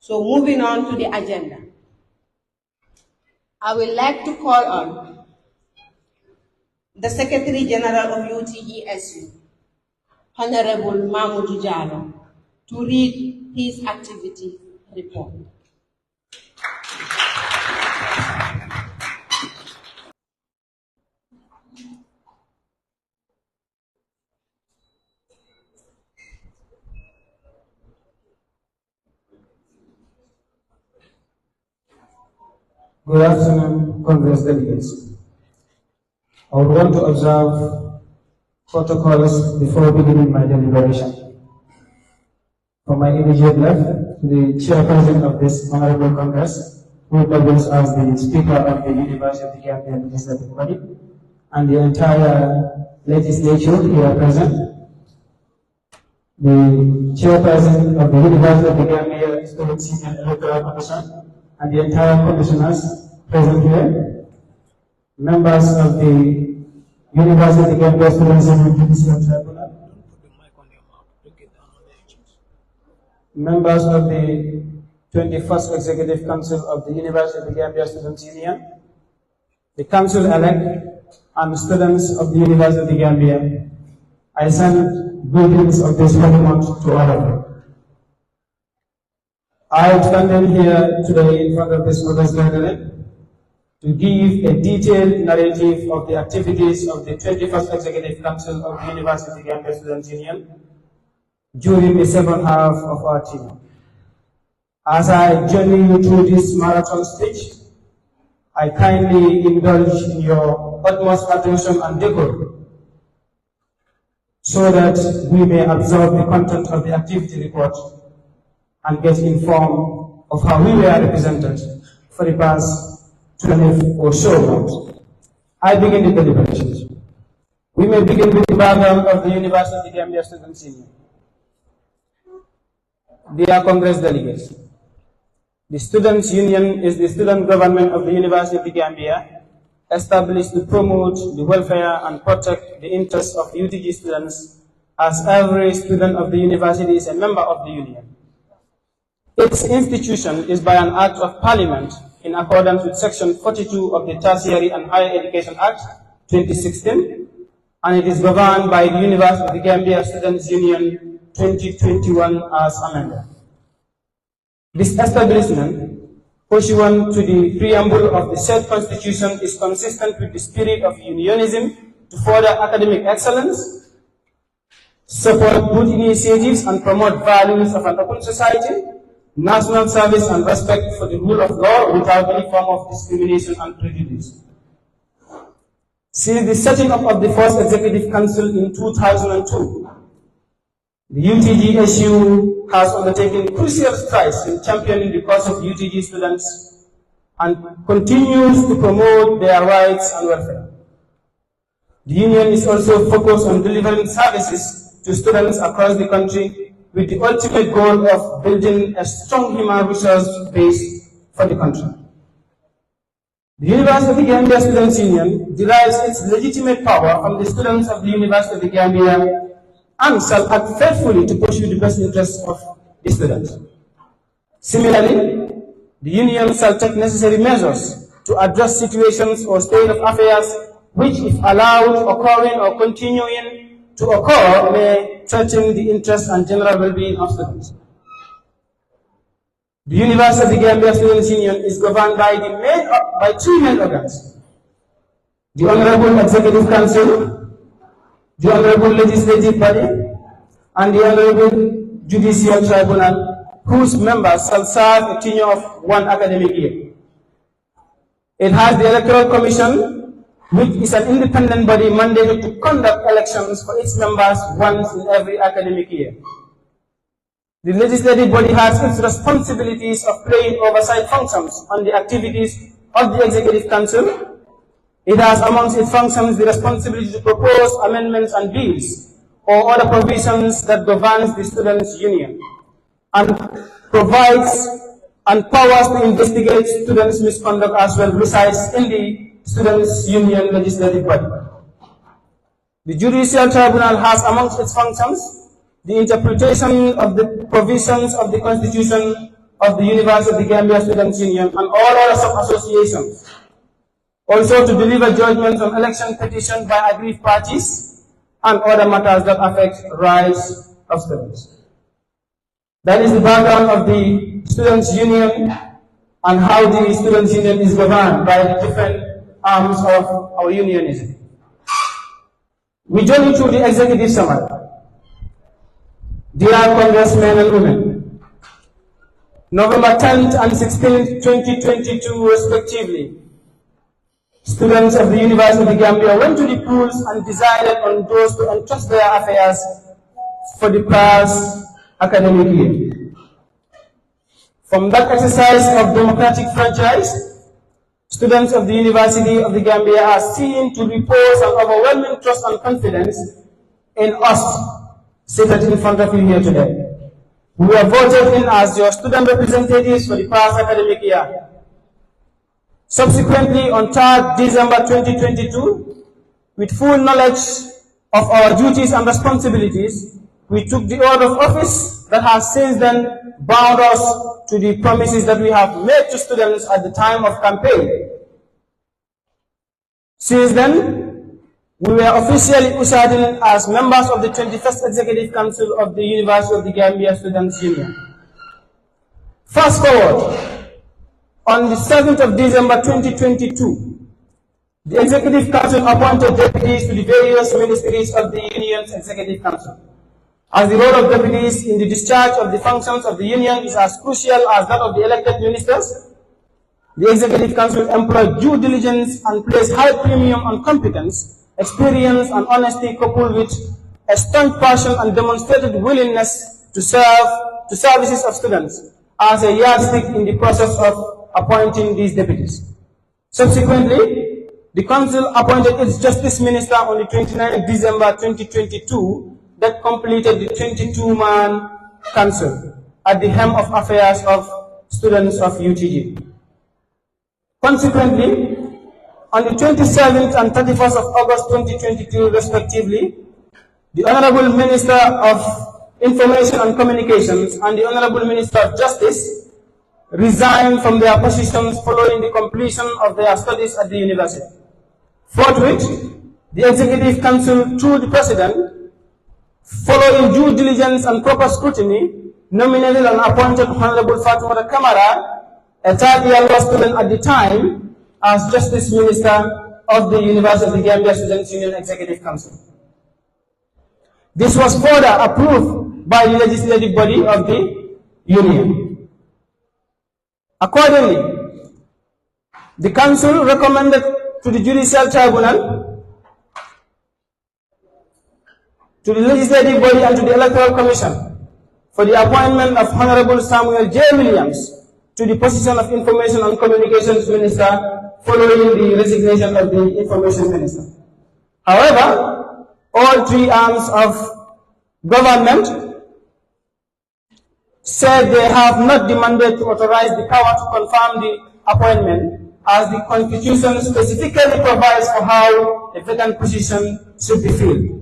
So moving on to the agenda. I would like to call on the Secretary General of Utgsu, Honorable Mamudou Jallow, to read his activity report. Good afternoon, Congress delegates. I would want to observe protocols before beginning my deliberation. From my immediate left, the chairperson of this honorable Congress, who doubles as the Speaker of the University of the Gambia Legislative Body, and the entire legislature here present, the chairperson of the University of the Gambia Student Senior Electoral Commission, and the entire commissioners present here, members of the University of the Gambia Student Senior Judicial Tribunal, members of the 21st Executive Council of the University of the Gambia Students Union, the Council-elect, and students of the University of the Gambia, I send greetings of this holy month to all of you. I am standing here today in front of this August gathering to give a detailed narrative of the activities of the 21st Executive Council of the University of the Gambia Students Union during the second half of our tenure. As I journey you through this marathon stage, I kindly indulge in your utmost attention and decorum so that we may absorb the content of the activity report and get informed of how we were represented for the past 12 or so months. I begin the deliberations. We may begin with the background of the University of the Gambia Students Union. Dear Congress delegates, the Students' Union is the student government of the University of the Gambia, established to promote the welfare and protect the interests of UTG students, as every student of the university is a member of the union. Its institution is by an act of parliament in accordance with section 42 of the Tertiary and Higher Education Act 2016, and it is governed by the University of the Gambia Students' Union 2021 as amended. This establishment, pursuant to the preamble of the said constitution, is consistent with the spirit of unionism to further academic excellence, support good initiatives, and promote values of an open society, national service, and respect for the rule of law without any form of discrimination and prejudice. Since the setting up of the first Executive Council in 2002, the UTGSU has undertaken crucial strides in championing the cause of UTG students and continues to promote their rights and welfare. The union is also focused on delivering services to students across the country with the ultimate goal of building a strong human resource base for the country. The University of the Gambia Students' Union derives its legitimate power from the students of the University of the Gambia and shall act faithfully to pursue the best interests of the students. Similarly, the union shall take necessary measures to address situations or state of affairs which, if allowed, occurring or continuing to occur, may threaten the interests and general well-being of students. The University of the Gambia Students' Union is governed by two main organs: the Honorable Executive Council, the Honorable Legislative Body, and the Honorable Judicial Tribunal, whose members shall serve a tenure of 1 academic year. It has the Electoral Commission, which is an independent body mandated to conduct elections for its members once in every academic year. The legislative body has its responsibilities of playing oversight functions on the activities of the Executive Council. It has amongst its functions the responsibility to propose amendments and bills or other provisions that governs the Students' Union, and provides and powers to investigate students' misconduct as well resides in the Students' Union legislative body. The Judicial Tribunal has amongst its functions the interpretation of the provisions of the Constitution of the University of the Gambia Students Union and all other sub-associations. Also to deliver judgments on election petitions by aggrieved parties and other matters that affect rights of students. That is the background of the Students Union and how the Students Union is governed by the different arms of our unionism. We journey through the executive summary. Dear Congressmen and women, November 10th and 16th, 2022 respectively, students of the University of the Gambia went to the polls and decided on those to entrust their affairs for the past academic year. From that exercise of democratic franchise, students of the University of the Gambia are seen to repose an overwhelming trust and confidence in us seated in front of you here today. We were voted in as your student representatives for the past academic year. Subsequently, on 3rd December 2022, with full knowledge of our duties and responsibilities, we took the oath of office that has since then bound us to the promises that we have made to students at the time of campaign. Since then, we were officially ushered in as members of the 21st Executive Council of the University of the Gambia Students Union. Fast forward, on the 7th of December 2022, the Executive Council appointed deputies to the various ministries of the Union's Executive Council. As the role of deputies in the discharge of the functions of the Union is as crucial as that of the elected ministers, the Executive Council employed due diligence and placed high premium on competence, experience, and honesty, coupled with a staunch passion and demonstrated willingness to serve the services of students as a yardstick in the process of appointing these deputies. Subsequently, the Council appointed its Justice Minister on the 29th December 2022 that completed the 22-man council at the helm of affairs of students of UTG. Consequently, on the 27th and 31st of August 2022, respectively, the Honorable Minister of Information and Communications and the Honorable Minister of Justice resigned from their positions following the completion of their studies at the university. Forthwith, the Executive Council, through the President, following due diligence and proper scrutiny, nominated and appointed Honorable Fatimata Kamara, a third-year law student at the time, as Justice Minister of the University of the Gambia Students Union Executive Council. This was further approved by the legislative body of the Union. Accordingly, the Council recommended to the Judicial Tribunal, to the legislative body and to the Electoral Commission for the appointment of Honorable Samuel J. Williams to the position of Information and Communications Minister following the resignation of the Information Minister. However, all three arms of government said they have not demanded to authorize the power to confirm the appointment, as the Constitution specifically provides for how a vacant position should be filled.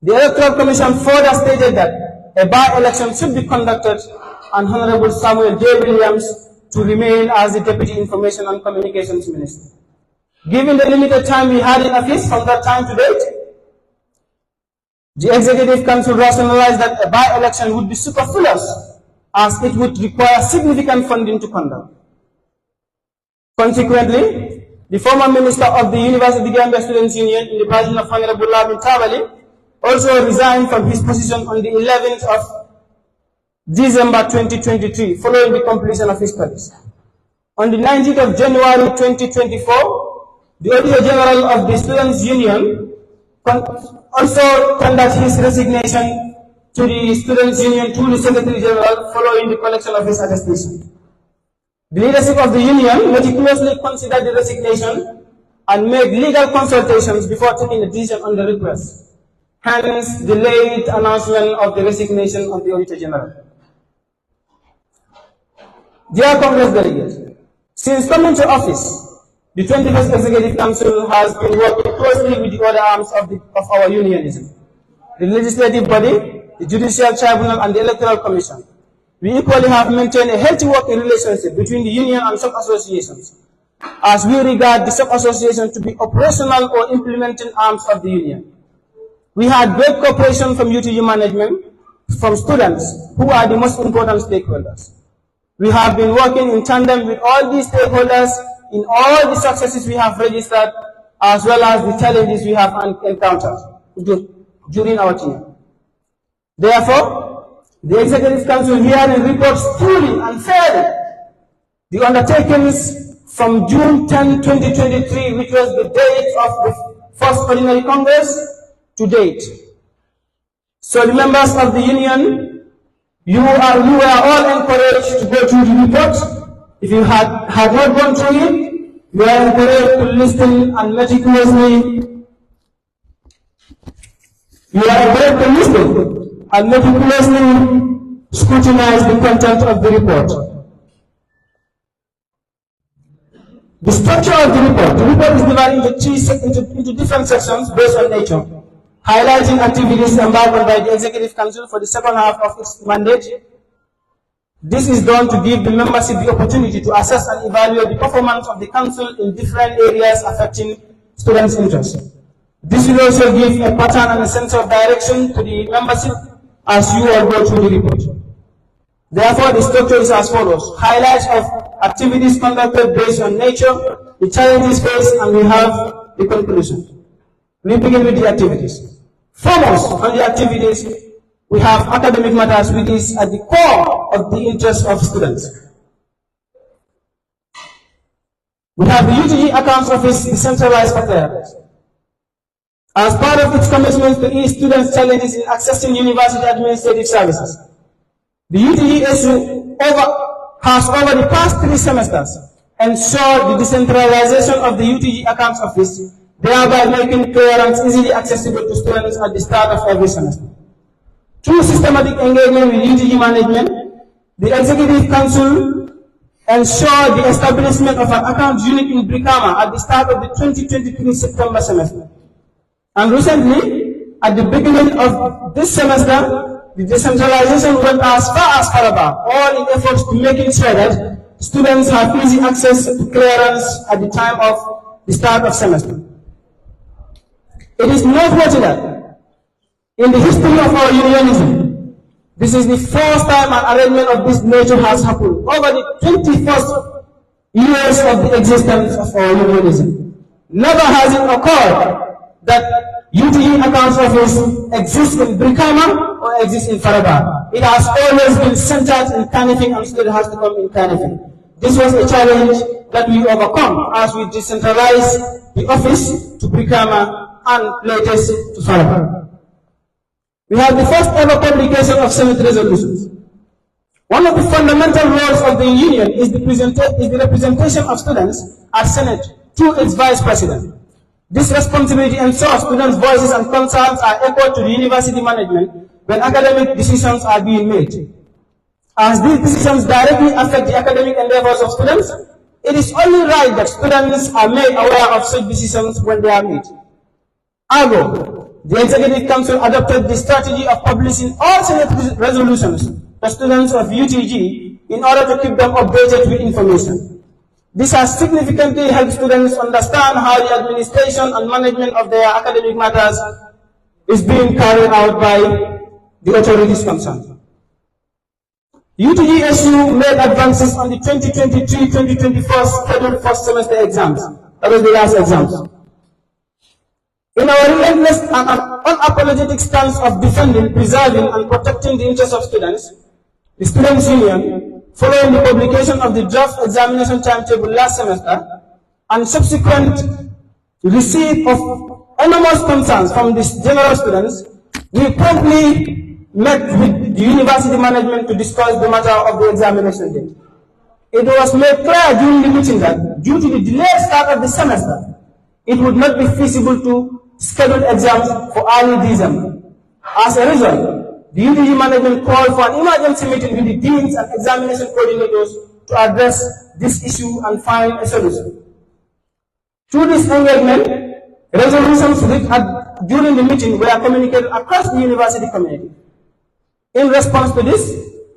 The Electoral Commission further stated that a by-election should be conducted and Honorable Samuel J. Williams to remain as the Deputy Information and Communications Minister. Given the limited time we had in office from that time to date, the Executive Council rationalized that a by-election would be superfluous, as it would require significant funding to conduct. Consequently, the former Minister of the University of the Gambia Students Union, in the person of Honorable Labin Tabali, also resigned from his position on the 11th of December 2023, following the completion of his studies. On the 19th of January 2024, the Auditor General of the Students Union also tendered his resignation to the Students Union through the Secretary General following the collection of his attestation. The leadership of the Union meticulously considered the resignation and made legal consultations before taking a decision on the request. Hence, the late announcement of the resignation of the Auditor General. Dear Congress delegates, since coming to office, the 21st Executive Council has been working closely with the other arms of our unionism, the legislative body, the Judicial Tribunal, and the Electoral Commission, we equally have maintained a healthy working relationship between the union and sub-associations, as we regard the sub-association to be operational or implementing arms of the union. We had great cooperation from UTG management, from students, who are the most important stakeholders. We have been working in tandem with all these stakeholders in all the successes we have registered, as well as the challenges we have encountered during our tenure. Therefore, the Executive Council herein reports truly and fairly the undertakings from June 10, 2023, which was the date of the first Ordinary Congress, to date. So the members of the union, you were all encouraged to go through the report. If you had not gone through it, you are encouraged to listen and meticulously scrutinize the content of the report. The structure of the report is divided into different sections based on nature, highlighting activities embarked on by the Executive Council for the second half of its mandate. This is done to give the membership the opportunity to assess and evaluate the performance of the Council in different areas affecting students' interests. This will also give a pattern and a sense of direction to the membership as you all go through the report. Therefore, the structure is as follows: highlights of activities conducted based on nature, the challenges faced, and we have the conclusion. We begin with the activities. Foremost on the activities, we have academic matters, which is at the core of the interest of students. We have the UTG Accounts Office decentralized affairs. As part of its commitment to ease students' challenges in accessing university administrative services, the UTG has over the past 3 semesters ensured the decentralization of the UTG Accounts Office, thereby making clearance easily accessible to students at the start of every semester. Through systematic engagement with UTG management, the Executive Council ensured the establishment of an account unit in Brikama at the start of the 2023 September semester. And recently, at the beginning of this semester, the decentralization went as far as Faraba, all in efforts to making sure that students have easy access to clearance at the time of the start of semester. It is noteworthy that in the history of our unionism, this is the first time an arrangement of this nature has happened over the 21st years of the existence of our unionism. Never has it occurred that UTG Accounts Office exists in Brikama or exists in Faraba. It has always been centered in Kanifing and still has to come in Kanifing. This was a challenge that we overcome as we decentralized the office to Brikama and latest to Faraba. We have the first ever publication of Senate resolutions. One of the fundamental roles of the union is the representation of students at Senate through its vice president. This responsibility ensures students' voices and concerns are echoed to the university management when academic decisions are being made. As these decisions directly affect the academic endeavors of students, it is only right that students are made aware of such decisions when they are made. Ergo, the Executive Council adopted the strategy of publishing all Senate resolutions to students of UTG in order to keep them updated with information. This has significantly helped students understand how the administration and management of their academic matters is being carried out by the authorities concerned. UTGSU made advances on the 2023-2024 scheduled first semester exams. That was the last exams. In our relentless and unapologetic stance of defending, preserving, and protecting the interests of students, the Students' Union, following the publication of the draft examination timetable last semester and subsequent receipt of enormous concerns from the general students, we promptly met with the university management to discuss the matter of the examination date. It was made clear during the meeting that due to the delayed start of the semester, it would not be feasible to schedule exams for early December. As a result, the UTG management called for an emergency meeting with the deans and examination coordinators to address this issue and find a solution. Through this engagement, resolutions during the meeting were communicated across the university community. In response to this,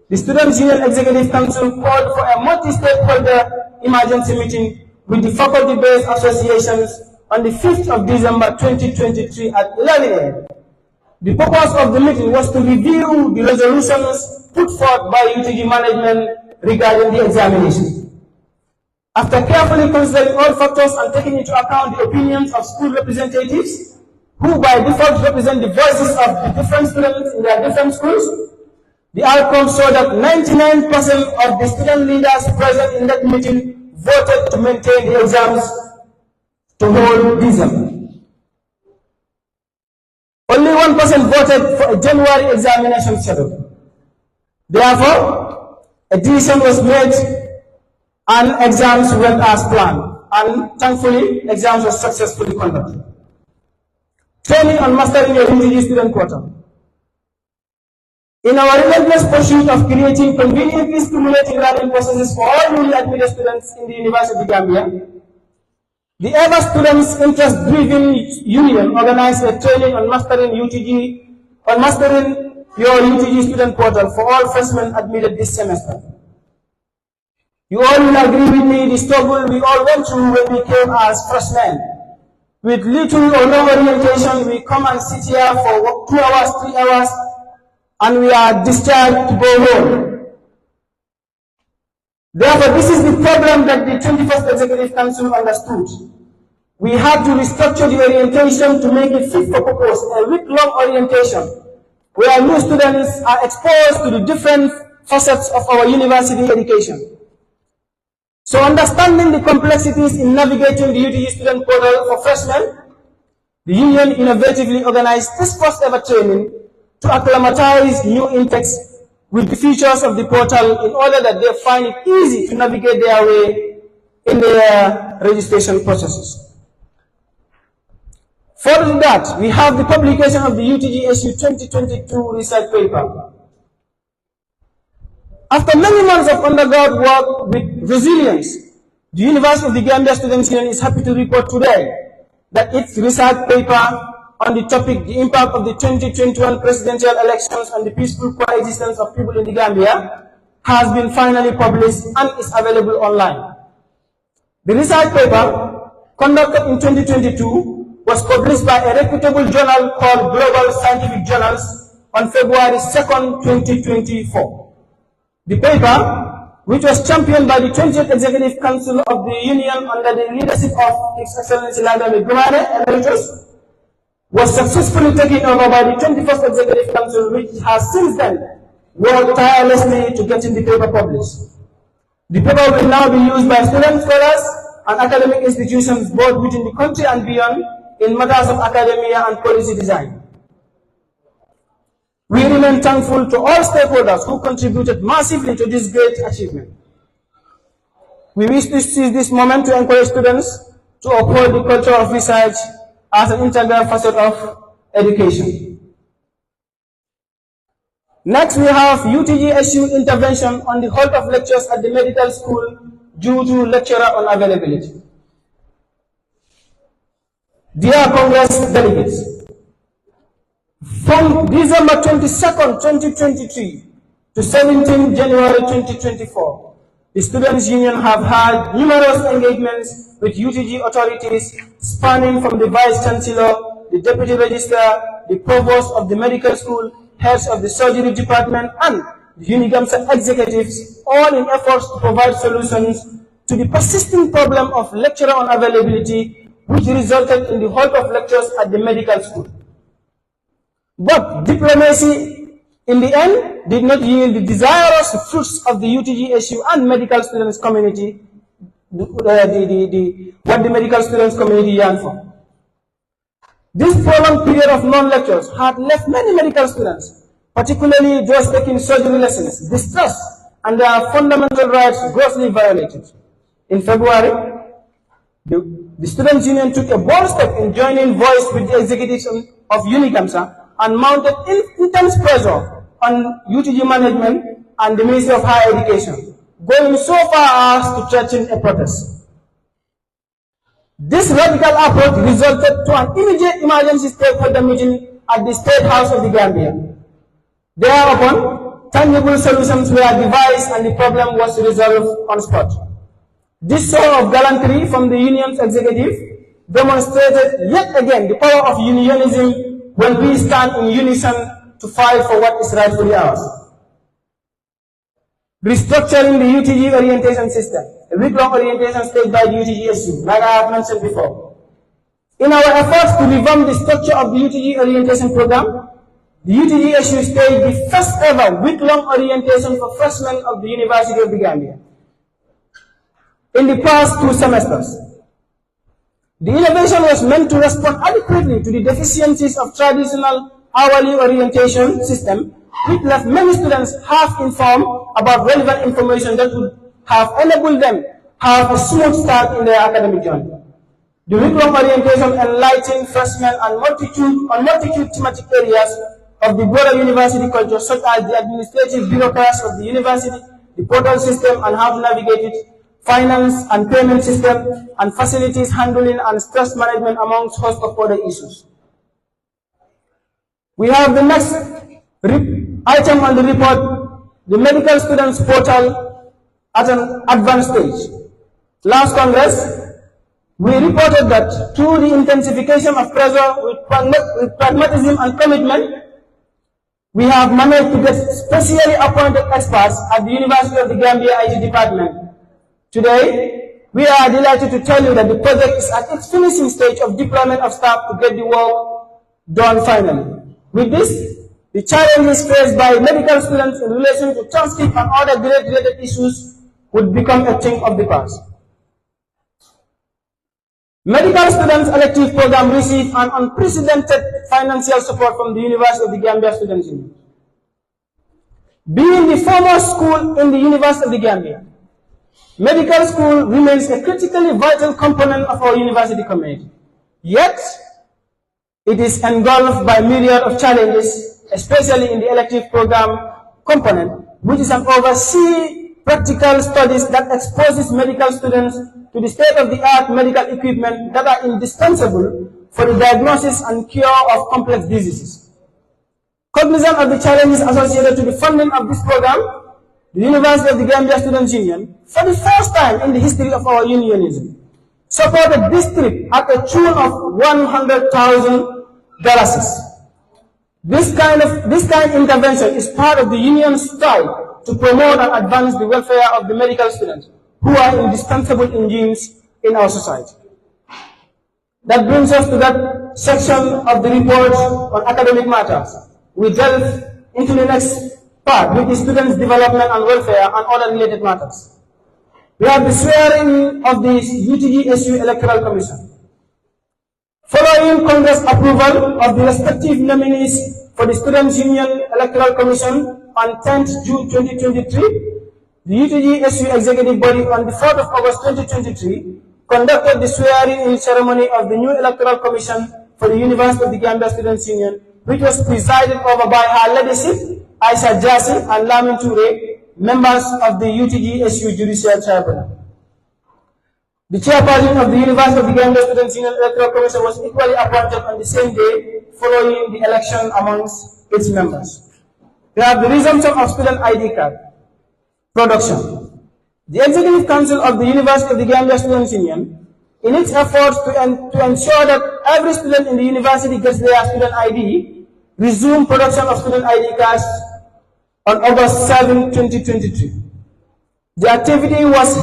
The Students' Union Executive Council called for a multi-stakeholder emergency meeting with the faculty-based associations on the 5th of December 2023 at 11 a.m. The purpose of the meeting was to review the resolutions put forth by UTG management regarding the examination. After carefully considering all factors and taking into account the opinions of school representatives, who by default represent the voices of the different students in their different schools, the outcome showed that 99% of the student leaders present in that meeting voted to maintain the exams to hold December. Only 1% voted for a January examination schedule. Therefore, a decision was made and exams went as planned. And thankfully, exams were successfully conducted. Training on mastering your UTG student quota. In our relentless pursuit of creating conveniently stimulating learning processes for all newly admitted students in the University of Gambia, the Ever Students Interest-Driven Union organized a training on mastering your UTG student portal for all freshmen admitted this semester. You all will agree with me the struggle we all went through when we came as freshmen. With little or no orientation, we come and sit here for 2 hours, 3 hours, and we are discharged to go home. Therefore, this is the problem that the 21st Executive Council understood. We had to restructure the orientation to make it fit for purpose, a week-long orientation, where new students are exposed to the different facets of our university education. So understanding the complexities in navigating the UTG student portal for freshmen, the union innovatively organized this first ever training to acclimatize new intakes with the features of the portal in order that they find it easy to navigate their way in their registration processes. Further to that, we have the publication of the UTG-SU 2022 research paper. After many months of underground work with resilience, the University of the Gambia Students' Union is happy to report today that its research paper on the topic, the impact of the 2021 presidential elections on the peaceful coexistence of people in the Gambia, has been finally published and is available online. The research paper, conducted in 2022, was published by a reputable journal called Global Scientific Journals on February 2nd, 2024. The paper, which was championed by the 20th Executive Council of the Union under the leadership of His Excellency Ladame Gumane Emeritus, was successfully taken over by the 21st Executive Council, which has since then worked tirelessly to get the paper published. The paper will now be used by students, scholars, and academic institutions both within the country and beyond in matters of academia and policy design. We remain thankful to all stakeholders who contributed massively to this great achievement. We wish to seize this moment to encourage students to uphold the culture of research as an integral facet of education. Next, we have UTG-SU intervention on the halt of lectures at the medical school due to lecturer unavailability. Dear Congress delegates, from December 22nd, 2023 to 17 January 2024, the Students' Union have had numerous engagements with UTG authorities spanning from the Vice Chancellor, the Deputy Registrar, the Provost of the Medical School, heads of the Surgery Department, and the UNIGAMSA executives, all in efforts to provide solutions to the persisting problem of lecturer unavailability, which resulted in the halt of lectures at the medical school. But diplomacy, in the end, did not yield the desirous fruits of the UTG-SU and medical students community, what the medical students community yearned for. This prolonged period of non-lectures had left many medical students, particularly those taking surgery lessons, distressed and their fundamental rights grossly violated. In February, the Students' Union took a bold step in joining voice with the executives of UNIGAMSA and mounted intense pressure on UTG management and the Ministry of Higher Education, going so far as to threaten a protest. This radical approach resulted to an immediate emergency stakeholder meeting at the State House of the Gambia. Thereupon, tangible solutions were devised and the problem was resolved on spot. This show of gallantry from the union's executive demonstrated yet again the power of unionism when we stand in unison to fight for what is rightfully ours. Restructuring the UTG orientation system, a week-long orientation staged by the UTG-SU, like I have mentioned before. In our efforts to revamp the structure of the UTG orientation program, the UTG-SU staged the first ever week-long orientation for freshmen of the University of the Gambia. In the past 2 semesters, the innovation was meant to respond adequately to the deficiencies of traditional hourly orientation system, which left many students half-informed about relevant information that would have enabled them have a smooth start in their academic journey. The week-long orientation enlightened freshmen on multitude thematic areas of the broader university culture, such as the administrative bureaucracy of the university, the portal system and how to navigate it, finance and payment system, and facilities handling and stress management, amongst host of other issues. We have the next item on the report, the medical students portal at an advanced stage. Last Congress, we reported that through the intensification of pressure with pragmatism and commitment, we have managed to get specially appointed experts at the University of the Gambia IT department. Today, we are delighted to tell you that the project is at its finishing stage of deployment of staff to get the work done finally. With this, the challenges faced by medical students in relation to transcript and other grade-related issues would become a thing of the past. Medical students elective program received an unprecedented financial support from the University of the Gambia Students' Union. Being the foremost school in the University of the Gambia, medical school remains a critically vital component of our university community. Yet, it is engulfed by a myriad of challenges, especially in the elective program component, which is an overseas practical studies that exposes medical students to the state-of-the-art medical equipment that are indispensable for the diagnosis and cure of complex diseases. Cognizant of the challenges associated to the funding of this program, the University of the Gambia Students' Union, for the first time in the history of our unionism, supported this trip at a tune of $100,000. This kind of intervention is part of the union's strive to promote and advance the welfare of the medical students, who are indispensable engines in our society. That brings us to that section of the report on academic matters. We delve into the next part, with the students' development and welfare and other related matters. We have the swearing of the UTG-SU Electoral Commission. Following Congress approval of the respective nominees for the Students' Union Electoral Commission on 10th June 2023, the UTG-SU Executive Body on the 4th of August 2023 conducted the swearing-in ceremony of the new Electoral Commission for the University of the Gambia Students' Union, which was presided over by Her Ladyship Aisha Jassi and Lamin Toure, members of the UTG-SU Judicial Tribunal. The chairperson of the University of the Gambia Students' Union Electoral Commission was equally appointed on the same day following the election amongst its members. We have the resumption of student ID card production. The Executive Council of the University of the Gambia Students' Union, in its efforts to ensure that every student in the university gets their student ID, resumed production of student ID cards on August 7, 2023. The activity was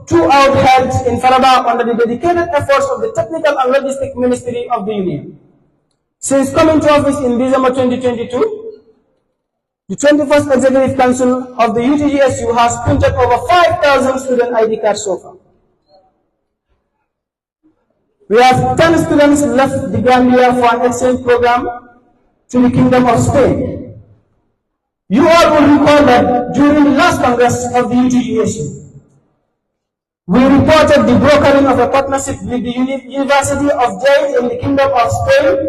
throughout held in Faraba under the dedicated efforts of the Technical and Logistic Ministry of the Union. Since coming to office in December 2022, the 21st Executive Council of the UTG-SU has printed over 5,000 student ID cards so far. We have 10 students left the Gambia for an exchange program to the Kingdom of Spain. You all will recall that during the last Congress of the UTG-SU, we reported the brokering of a partnership with the University of Jade in the Kingdom of Spain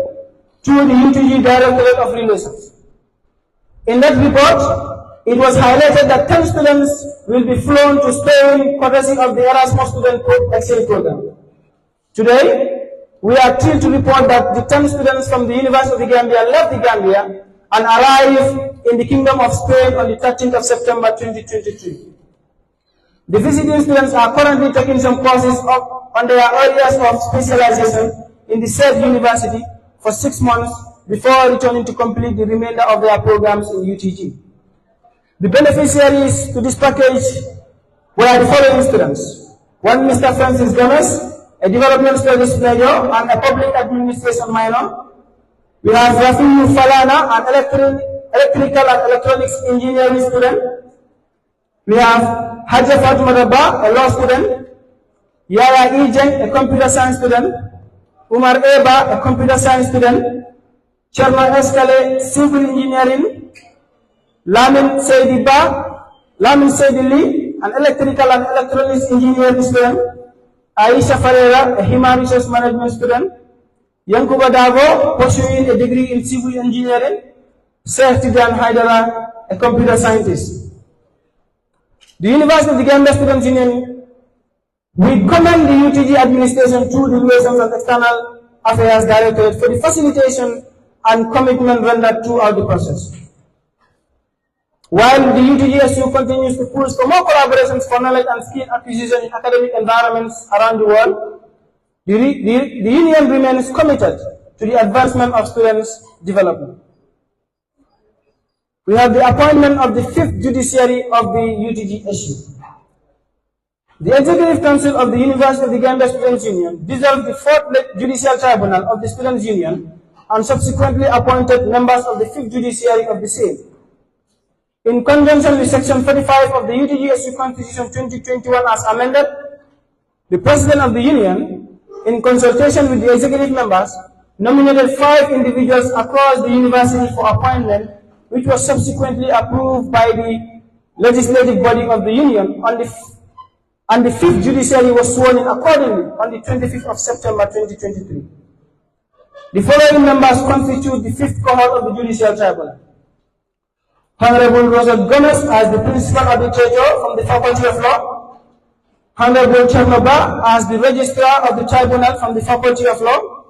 through the UTG Directorate of Relations. In that report, it was highlighted that 10 students will be flown to Spain courtesy of the Erasmus Student Exchange Program. Today, we are thrilled to report that the 10 students from the University of the Gambia left the Gambia and arrive in the Kingdom of Spain on the 13th of September 2023. The visiting students are currently taking some courses on their areas of specialization in the said university for 6 months before returning to complete the remainder of their programs in UTG. The beneficiaries to this package were the following students. One, Mr. Francis Gomez, a development studies major and a public administration minor. We have Rafiu Falana, an electrical and electronics engineering student. We have Haja Fatima Rabba, a law student. Yaya Ijeng, a computer science student. Umar Eba, a computer science student. Sharma Eskale, civil engineering. Lamin Seidi Lee, an electrical and electronics engineering student. Aisha Ferreira, a human resource management student. Yankuba Davo, pursuing a degree in civil engineering. Sheikh Tijan Haidara, a computer scientist. The University of the Gambia Students Union, we commend the UTG administration through the Relations and External Affairs Directorate for the facilitation and commitment rendered throughout the process. While the UTGSU continues to push for more collaborations for knowledge and skill acquisition in academic environments around the world, the Union remains committed to the advancement of students' development. We have the appointment of the 5th judiciary of the UTGSU. The Executive Council of the University of the Gambia Students Union dissolved the 4th Judicial Tribunal of the Students Union and subsequently appointed members of the 5th judiciary of the same. In conjunction with Section 45 of the UTGSU Constitution 2021 as amended, the President of the Union, in consultation with the executive members, nominated 5 individuals across the university for appointment, which was subsequently approved by the legislative body of the Union and the 5th judiciary was sworn in accordingly on the 25th of September 2023. The following members constitute the 5th cohort of the Judicial Tribunal. Honorable Rosa Gomez as the Principal Arbitrator from the Faculty of Law. Honorable Chernoba as the Registrar of the Tribunal from the Faculty of Law.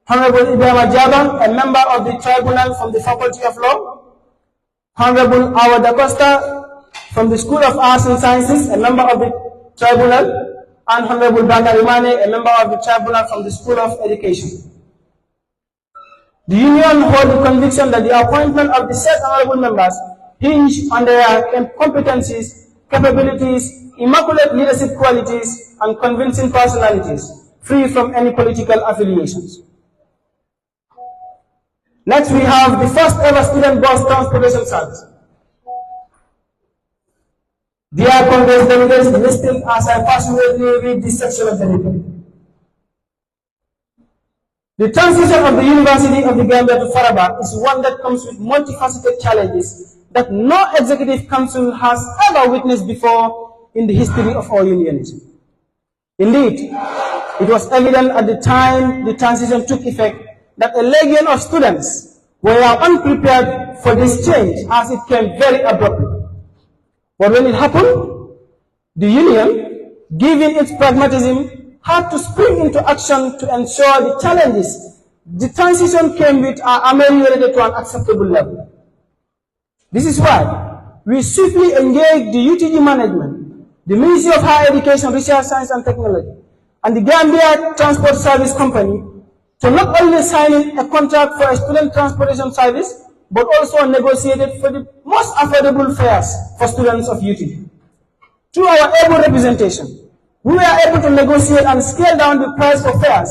Honorable Ibrahim Jaban, a member of the Tribunal from the Faculty of Law. Honorable Awa Da Costa from the School of Arts and Sciences, a member of the Tribunal. And Honorable Banda Imane, a member of the Tribunal from the School of Education. The Union holds the conviction that the appointment of the said honorable members hinge on their competencies, capabilities, immaculate leadership qualities, and convincing personalities, free from any political affiliations. Next, we have the first ever student bus transportation service. Dear Congress delegates, listening as I passionately read this section of the report. The transition of the University of the Gambia to Faraba is one that comes with multifaceted challenges that no executive council has ever witnessed before in the history of our unionism. Indeed, it was evident at the time the transition took effect that a legion of students were unprepared for this change as it came very abruptly. But when it happened, the union, given its pragmatism, had to spring into action to ensure the challenges the transition came with are ameliorated to an acceptable level. This is why we swiftly engaged the UTG management, the Ministry of Higher Education, Research, Science and Technology, and the Gambia Transport Service Company to not only sign in a contract for a student transportation service, but also negotiated for the most affordable fares for students of UTG. Through our able representation, we were able to negotiate and scale down the price for fares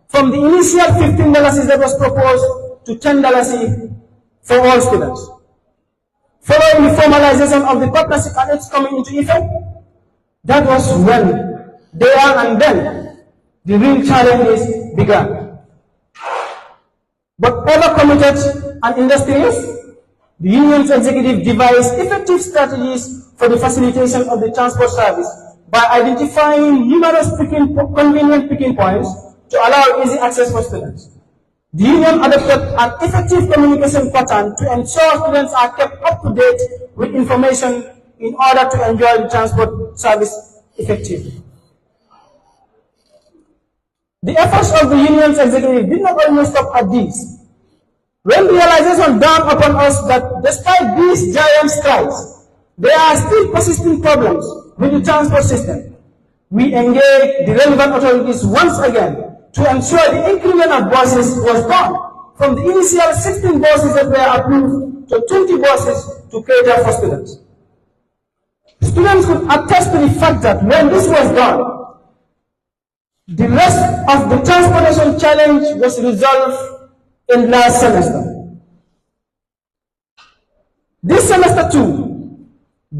from the initial $15 that was proposed to $10 for all students. Following the formalization of the partnership and its coming into effect, that was when, there and then, the real challenges began. But ever committed and industrious, the union's executive devised effective strategies for the facilitation of the transport service by identifying numerous convenient picking points to allow easy access for students. The union adopted an effective communication pattern to ensure students are kept up to date with information in order to enjoy the transport service effectively. The efforts of the union's executive did not only stop at these. When realization dawned upon us that despite these giant strides, there are still persistent problems with the transport system, we engaged the relevant authorities once again to ensure the increment of buses was done from the initial 16 buses that were approved to 20 buses to cater for students. Students could attest to the fact that when this was done, the rest of the transportation challenge was resolved in last semester. This semester too,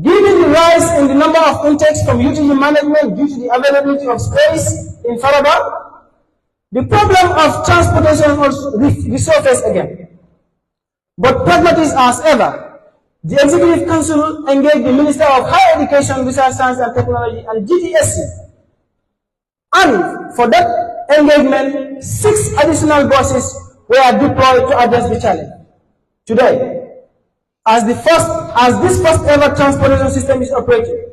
given the rise in the number of intakes from UTG management due to the availability of space in Faraba, the problem of transportation also resurfaced again. But pragmatic as ever, the Executive Council engaged the Minister of Higher Education, Research, Science and Technology and GTSC. And for that engagement, 6 additional buses were deployed to address the challenge. Today, as this first ever transportation system is operating,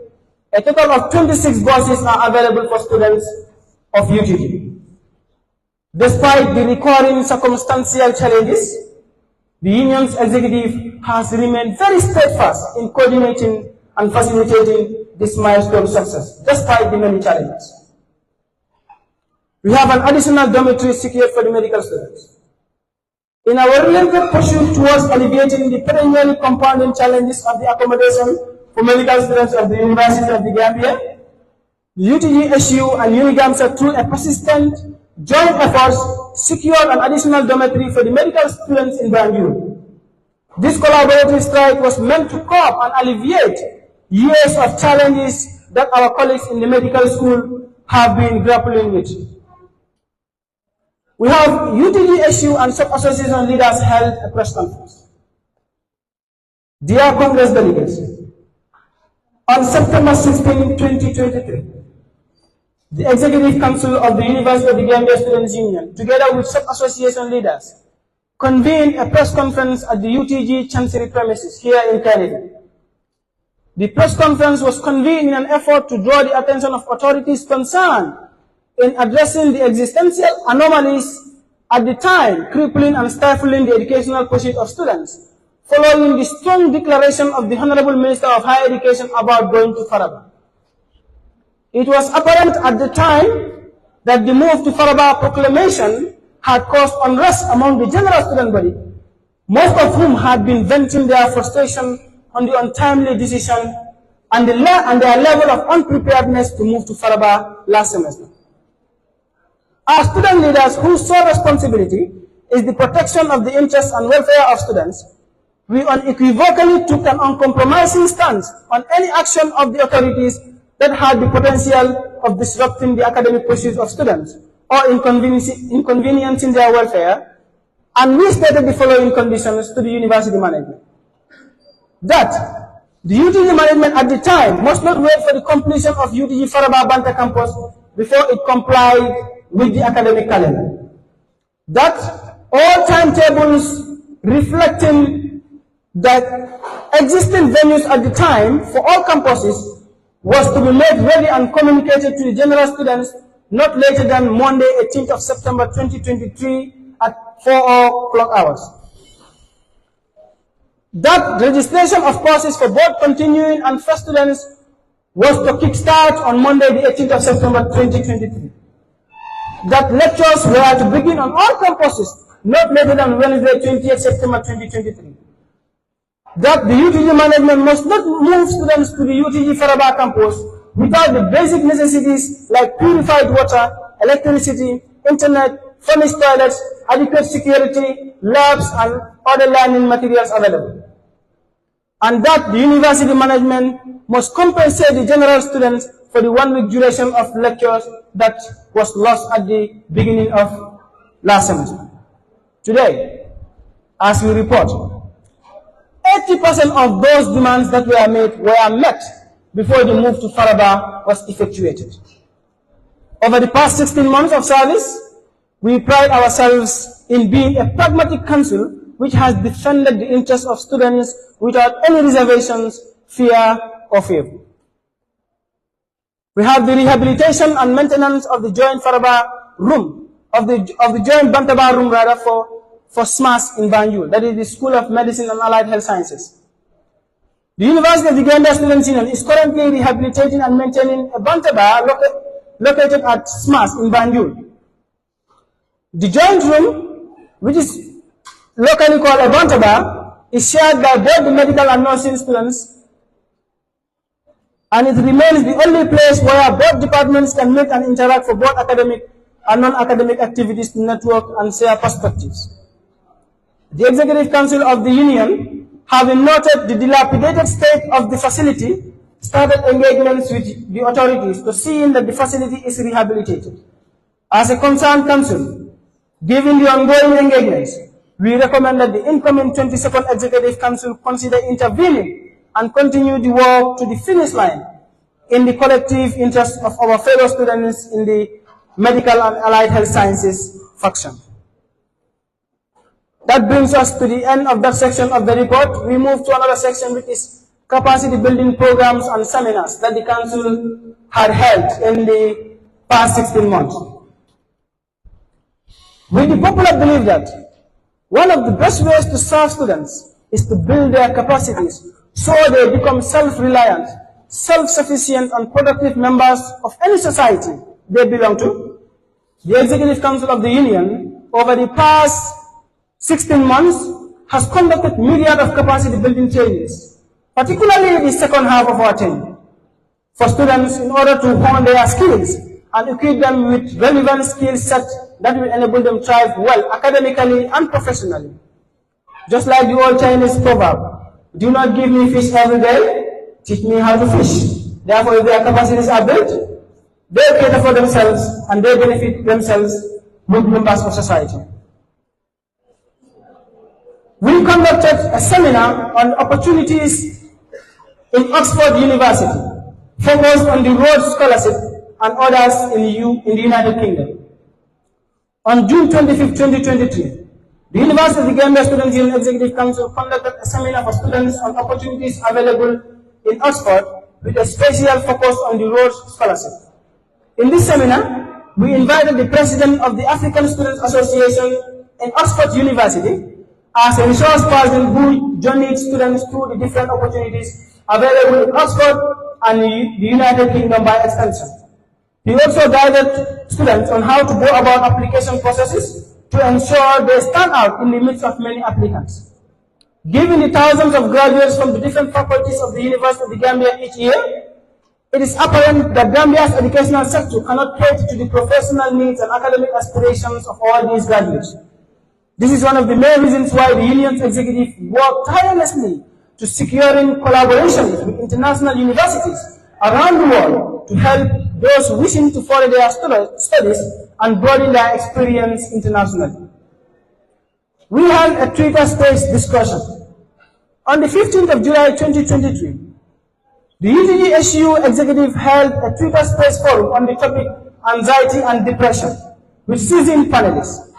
a total of 26 buses are available for students of UTG. Despite the recurring circumstantial challenges, the union's executive has remained very steadfast in coordinating and facilitating this milestone success, despite the many challenges. We have an additional dormitory secured for the medical students. In our relentless pursuit towards alleviating the perennially compounding challenges of the accommodation for medical students of the University of the Gambia, the UTG-SU and UNIGAMSA, through a persistent joint efforts, secured an additional dormitory for the medical students in Banjul. This collaborative strike was meant to cope and alleviate years of challenges that our colleagues in the medical school have been grappling with. We have UTG-SU and sub-association leaders held a press conference. Dear Congress delegates, on September 16, 2023, the Executive Council of the University of the Gambia Students' Union, together with sub-association leaders, convened a press conference at the UTG Chancery premises here in Canada. The press conference was convened in an effort to draw the attention of authorities concerned in addressing the existential anomalies at the time crippling and stifling the educational pursuit of students, following the strong declaration of the Honorable Minister of Higher Education about going to Faraba. It was apparent at the time that the move to Faraba proclamation had caused unrest among the general student body, most of whom had been venting their frustration on the untimely decision and their level of unpreparedness to move to Faraba last semester. As student leaders whose sole responsibility is the protection of the interests and welfare of students, we unequivocally took an uncompromising stance on any action of the authorities that had the potential of disrupting the academic pursuits of students or inconveniencing their welfare, and we stated the following conditions to the university management. That the UTG management at the time must not wait for the completion of UTG Faraba Banta campus before it complied with the academic calendar. That all timetables reflecting the existing venues at the time for all campuses was to be made ready and communicated to the general students not later than Monday, 18th of September 2023 at 4 o'clock hours. That registration of courses for both continuing and first students was to kickstart on Monday, the 18th of September 2023. That lectures were to begin on all campuses not later than Wednesday, 20th September 2023. That the UTG management must not move students to the UTG Faraba campus without the basic necessities like purified water, electricity, internet, furnished toilets, adequate security, labs, and other learning materials available. And that the university management must compensate the general students for the 1 week duration of lectures that was lost at the beginning of last semester. Today, as we report, 80% of those demands that were made were met before the move to Faraba was effectuated. Over the past 16 months of service, we pride ourselves in being a pragmatic council which has defended the interests of students without any reservations, fear, or favor. We have the rehabilitation and maintenance of the joint Faraba room, of the joint Bantaba room rather, for for SMAS in Banjul, that is the School of Medicine and Allied Health Sciences. The University of the Gambia Students Union is currently rehabilitating and maintaining a Banta bar located at SMAS in Banjul. The joint room, which is locally called a Banta bar, is shared by both the medical and nursing students, and it remains the only place where both departments can meet and interact for both academic and non-academic activities to network and share perspectives. The Executive Council of the Union, having noted the dilapidated state of the facility, started engagements with the authorities to see that the facility is rehabilitated. As a concerned council, given the ongoing engagements, we recommend that the incoming 22nd Executive Council consider intervening and continue the work to the finish line in the collective interest of our fellow students in the Medical and Allied Health Sciences faction. That brings us to the end of that section of the report. We move to another section, which is capacity building programs and seminars that the Council had held in the past 16 months. With the popular belief that one of the best ways to serve students is to build their capacities so they become self-reliant, self-sufficient, and productive members of any society they belong to, the Executive Council of the Union, over the past 16 months, has conducted myriad of capacity building trainings, particularly in the second half of our term, for students in order to hone their skills and equip them with relevant skill sets that will enable them to thrive well academically and professionally. Just like the old Chinese proverb, do not give me fish every day, teach me how to fish. Therefore, if their capacities are built, they cater for themselves and they benefit themselves, good members of society. We conducted a seminar on opportunities in Oxford University, focused on the Rhodes Scholarship and others in the United Kingdom. On June 25, 2023, the University of the Gambia Students' Union Executive Council conducted a seminar for students on opportunities available in Oxford with a special focus on the Rhodes Scholarship. In this seminar, we invited the president of the African Students Association in Oxford University as a resource person who journeyed students through the different opportunities available in Oxford and the United Kingdom by extension. He also guided students on how to go about application processes to ensure they stand out in the midst of many applicants. Given the thousands of graduates from the different faculties of the University of the Gambia each year, it is apparent that Gambia's educational sector cannot cater to the professional needs and academic aspirations of all these graduates. This is one of the main reasons why the union's executive worked tirelessly to securing collaborations with international universities around the world to help those wishing to follow their studies and broaden their experience internationally. We held a Twitter-based discussion. On the 15th of July 2023, the UTG-SU executive held a Twitter-based forum on the topic anxiety and depression with seasoned panelists.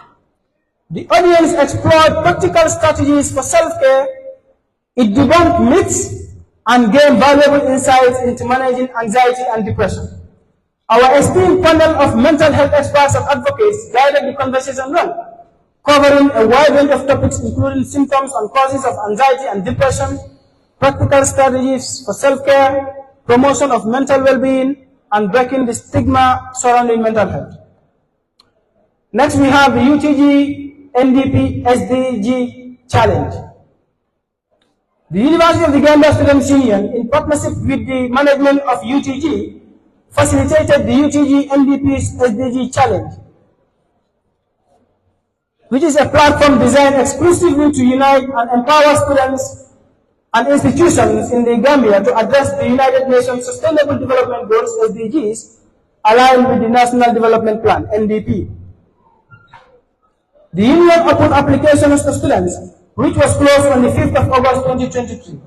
The audience explored practical strategies for self-care, it debunked myths, and gained valuable insights into managing anxiety and depression. Our esteemed panel of mental health experts and advocates guided the conversation well, covering a wide range of topics including symptoms and causes of anxiety and depression, practical strategies for self-care, promotion of mental well-being, and breaking the stigma surrounding mental health. Next, we have the UTG NDP SDG Challenge. The University of the Gambia Students' Union, in partnership with the management of UTG, facilitated the UTG NDP's SDG Challenge, which is a platform designed exclusively to unite and empower students and institutions in the Gambia to address the United Nations Sustainable Development Goals SDGs aligned with the National Development Plan NDP. The union opened applications to students, which was closed on the 5th of August 2023.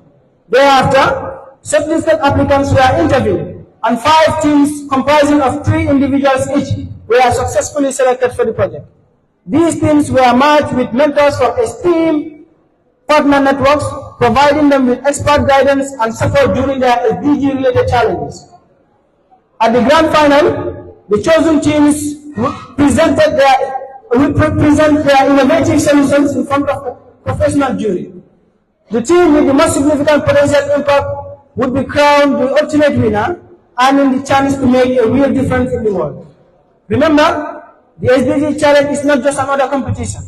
Thereafter, shortlisted applicants were interviewed, and 5 teams comprising of 3 individuals each were successfully selected for the project. These teams were merged with mentors from esteemed partner networks, providing them with expert guidance and support during their SDG-related challenges. At the grand final, the chosen teams presented their will present their innovative solutions in front of a professional jury. The team with the most significant potential impact would be crowned the ultimate winner, earning the chance to make a real difference in the world. Remember, the SDG challenge is not just another competition.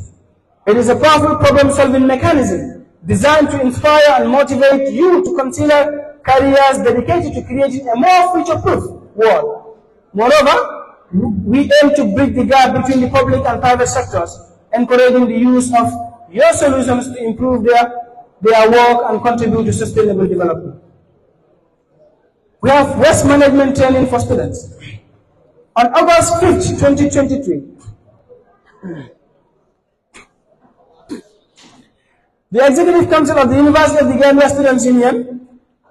It is a powerful problem-solving mechanism designed to inspire and motivate you to consider careers dedicated to creating a more future-proof world. Moreover, we aim to bridge the gap between the public and private sectors, encouraging the use of your solutions to improve their work and contribute to sustainable development. We have waste management training for students. On August 5th, 2023, the Executive Council of the University of the Gambia Students' Union,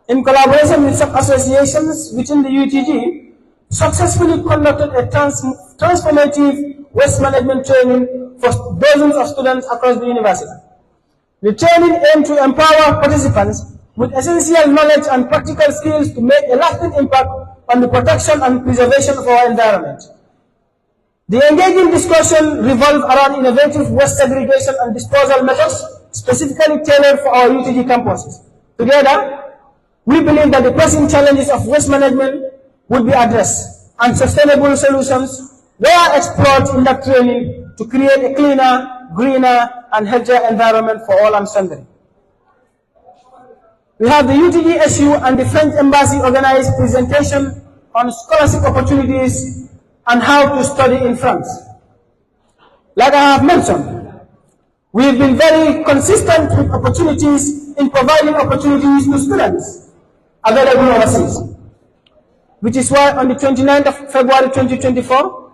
in collaboration with sub-associations within the UTG, successfully conducted a transformative waste management training for dozens of students across the university. The training aimed to empower participants with essential knowledge and practical skills to make a lasting impact on the protection and preservation of our environment. The engaging discussion revolved around innovative waste segregation and disposal methods specifically tailored for our UTG campuses. Together, we believe that the pressing challenges of waste management would be addressed and sustainable solutions were explored in that training to create a cleaner, greener, and healthier environment for all and sundry. We have the UTG-SU and the French Embassy organized presentation on scholarship opportunities and how to study in France. Like I have mentioned, we've been very consistent with opportunities in providing opportunities to students available overseas, which is why on the 29th of February 2024,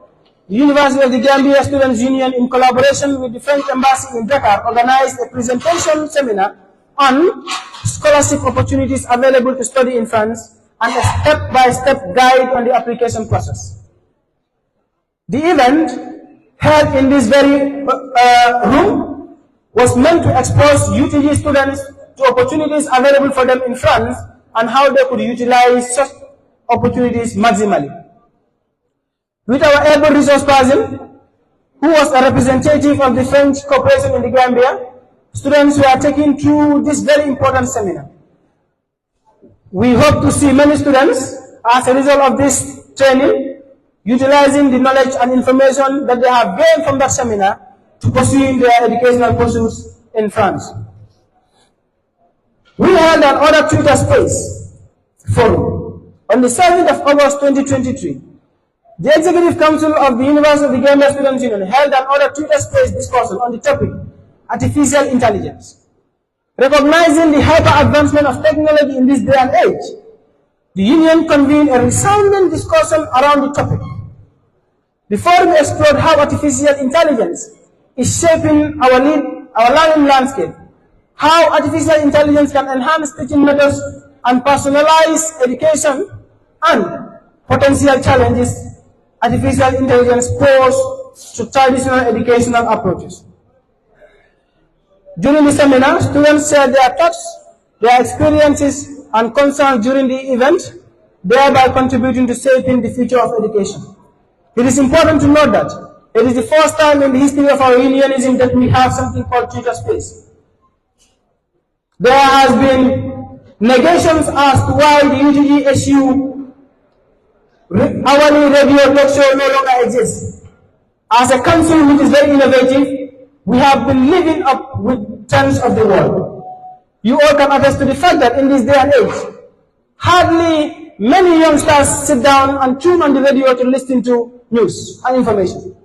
the University of the Gambia Students' Union, in collaboration with the French Embassy in Dakar, organized a presentation seminar on scholarship opportunities available to study in France and a step-by-step guide on the application process. The event, held in this very room, was meant to expose UTG students to opportunities available for them in France and how they could utilize such opportunities maximally. With our able resource person, who was a representative of the French Corporation in the Gambia, students were taken through this very important seminar. We hope to see many students, as a result of this training, utilizing the knowledge and information that they have gained from that seminar to pursue their educational pursuits in France. We held an other Twitter Space forum on the 7th of August 2023. The Executive Council of the University of the Gambia Students' Union held an other Twitter Space discussion on the topic artificial intelligence. Recognizing the hyper-advancement of technology in this day and age, the Union convened a resounding discussion around the topic. The forum explored how artificial intelligence is shaping our learning landscape, how artificial intelligence can enhance teaching methods and personalize education, and potential challenges artificial intelligence pose to traditional educational approaches. During the seminar, students shared their thoughts, their experiences, and concerns during the event, thereby contributing to shaping the future of education. It is important to note that it is the first time in the history of our unionism that we have something called Twitter Space. There has been negations as to why the UTG-SU hourly radio talk show no longer exists. As a council which is very innovative, we have been living up with trends of the world. You all can attest to the fact that in this day and age, hardly many youngsters sit down and tune on the radio to listen to news and information,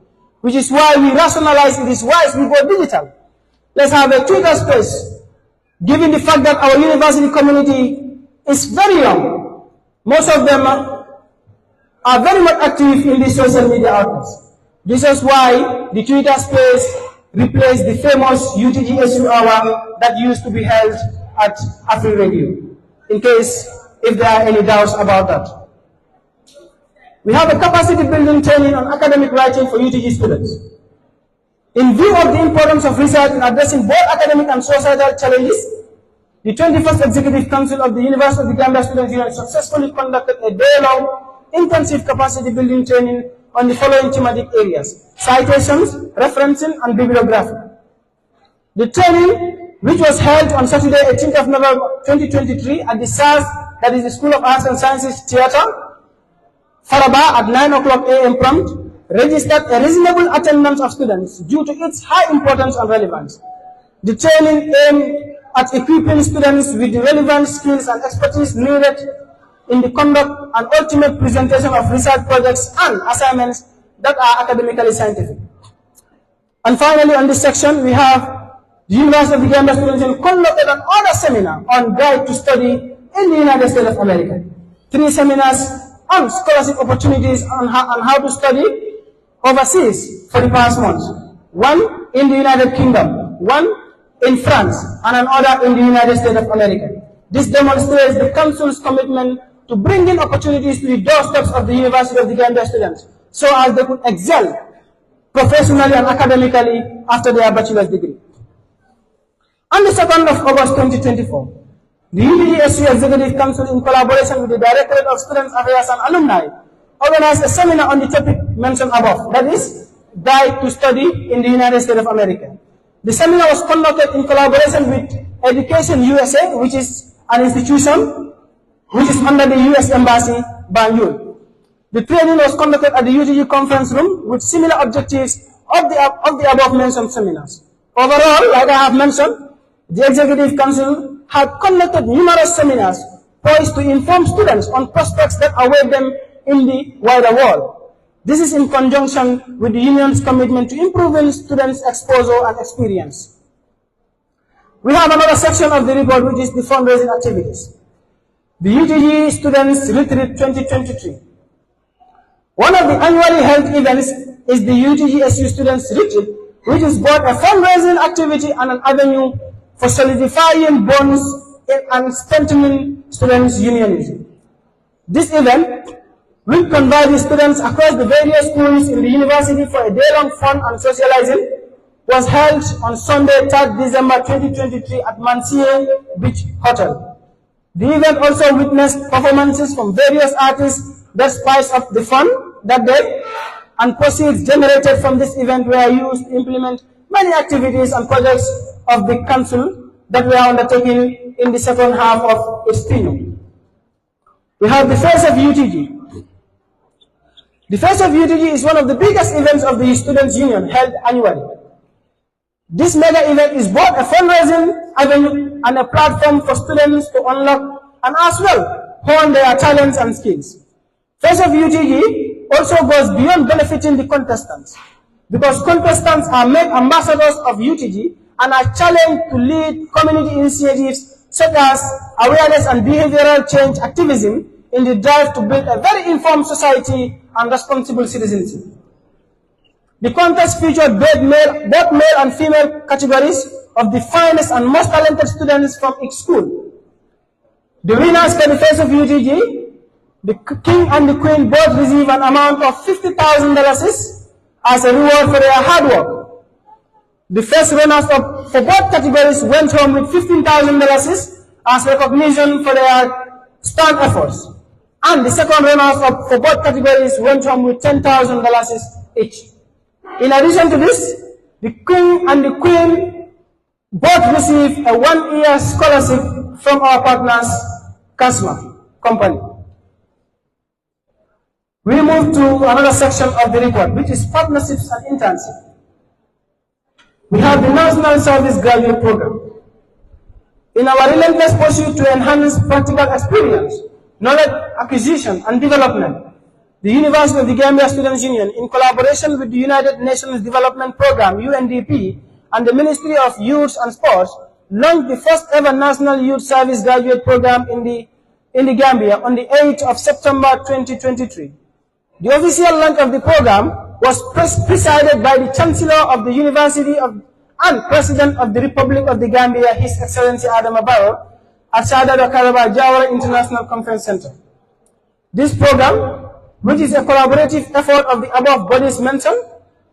which is why we rationalize it is wise we go digital. Let's have a Twitter Space, given the fact that our university community is very young. Most of them are very much active in the social media outlets. This is why the Twitter Space replaced the famous UTG-SU hour that used to be held at Afri Radio, in case if there are any doubts about that. We have a capacity building training on academic writing for UTG students. In view of the importance of research in addressing both academic and societal challenges, the 21st Executive Council of the University of the Gambia Students' Union successfully conducted a day-long intensive capacity building training on the following thematic areas: citations, referencing, and bibliography. The training, which was held on Saturday, 18th of November 2023 at the SAS, that is the School of Arts and Sciences Theatre, Faraba at 9 o'clock a.m. prompt, registered a reasonable attendance of students due to its high importance and relevance. The training aimed at equipping students with the relevant skills and expertise needed in the conduct and ultimate presentation of research projects and assignments that are academically scientific. And finally, on this section, we have the University of the Gambia students conducted another seminar on guide to study in the United States of America. 3 seminars on scholarship opportunities on how to study overseas for the past months. 1 in the United Kingdom, 1 in France, and another in the United States of America. This demonstrates the Council's commitment to bringing opportunities to the doorsteps of the University of the Gambia students so as they could excel professionally and academically after their bachelor's degree. On the 2nd of August 2024, the Utgsu Executive Council, in collaboration with the Directorate of Students Affairs and Alumni, organized a seminar on the topic mentioned above, that is, Guide to Study in the United States of America. The seminar was conducted in collaboration with Education USA, which is an institution which is under the U.S. Embassy, Banjul. The training was conducted at the UTG conference room with similar objectives of the above mentioned seminars. Overall, like I have mentioned, the Executive Council had conducted numerous seminars poised to inform students on prospects that await them in the wider world. This is in conjunction with the Union's commitment to improving students' exposure and experience. We have another section of the report, which is the fundraising activities. The UTG Students Retreat 2023. One of the annually held events is the UTGSU Students Retreat, which is both a fundraising activity and an avenue for solidifying bonds and strengthening students' unionism. This event will converge students across the various schools in the university for a day-long fun and socializing, was held on Sunday, 3rd December 2023 at Mansille Beach Hotel. The event also witnessed performances from various artists that spiced up the fun that day, and proceeds generated from this event were used to implement many activities and projects of the council that were undertaken in the second half of its tenure. We have the Face of UTG. The Face of UTG is one of the biggest events of the Students' Union held annually. This mega event is both a fundraising avenue and a platform for students to unlock and as well hone their talents and skills. Face of UTG also goes beyond benefiting the contestants, because contestants are made ambassadors of UTG and are challenged to lead community initiatives such as awareness and behavioral change activism in the drive to build a very informed society and responsible citizenship. The contest featured both male and female categories of the finest and most talented students from each school. The winners for the Face of UTG, the King and the Queen, both receive an amount of $50,000 as a reward for their hard work. The first runners-up for both categories went home with $15,000 as recognition for their stand efforts. And the second runners-up for both categories went home with $10,000 each. In addition to this, the King and the Queen both received a 1-year scholarship from our partners, Kasma Company. We move to another section of the report, which is partnerships and internship. We have the National Service Graduate Program. In our relentless pursuit to enhance practical experience, knowledge acquisition and development, the University of the Gambia Students' Union, in collaboration with the United Nations Development Programme, UNDP, and the Ministry of Youth and Sports, launched the first ever National Youth Service Graduate Program in the Gambia on the 8th of September 2023. The official launch of the program was presided by the Chancellor of the University and President of the Republic of the Gambia, His Excellency Adama Barrow, at Sadada Karaba Jawara International Conference Center. This program, which is a collaborative effort of the above bodies mentioned,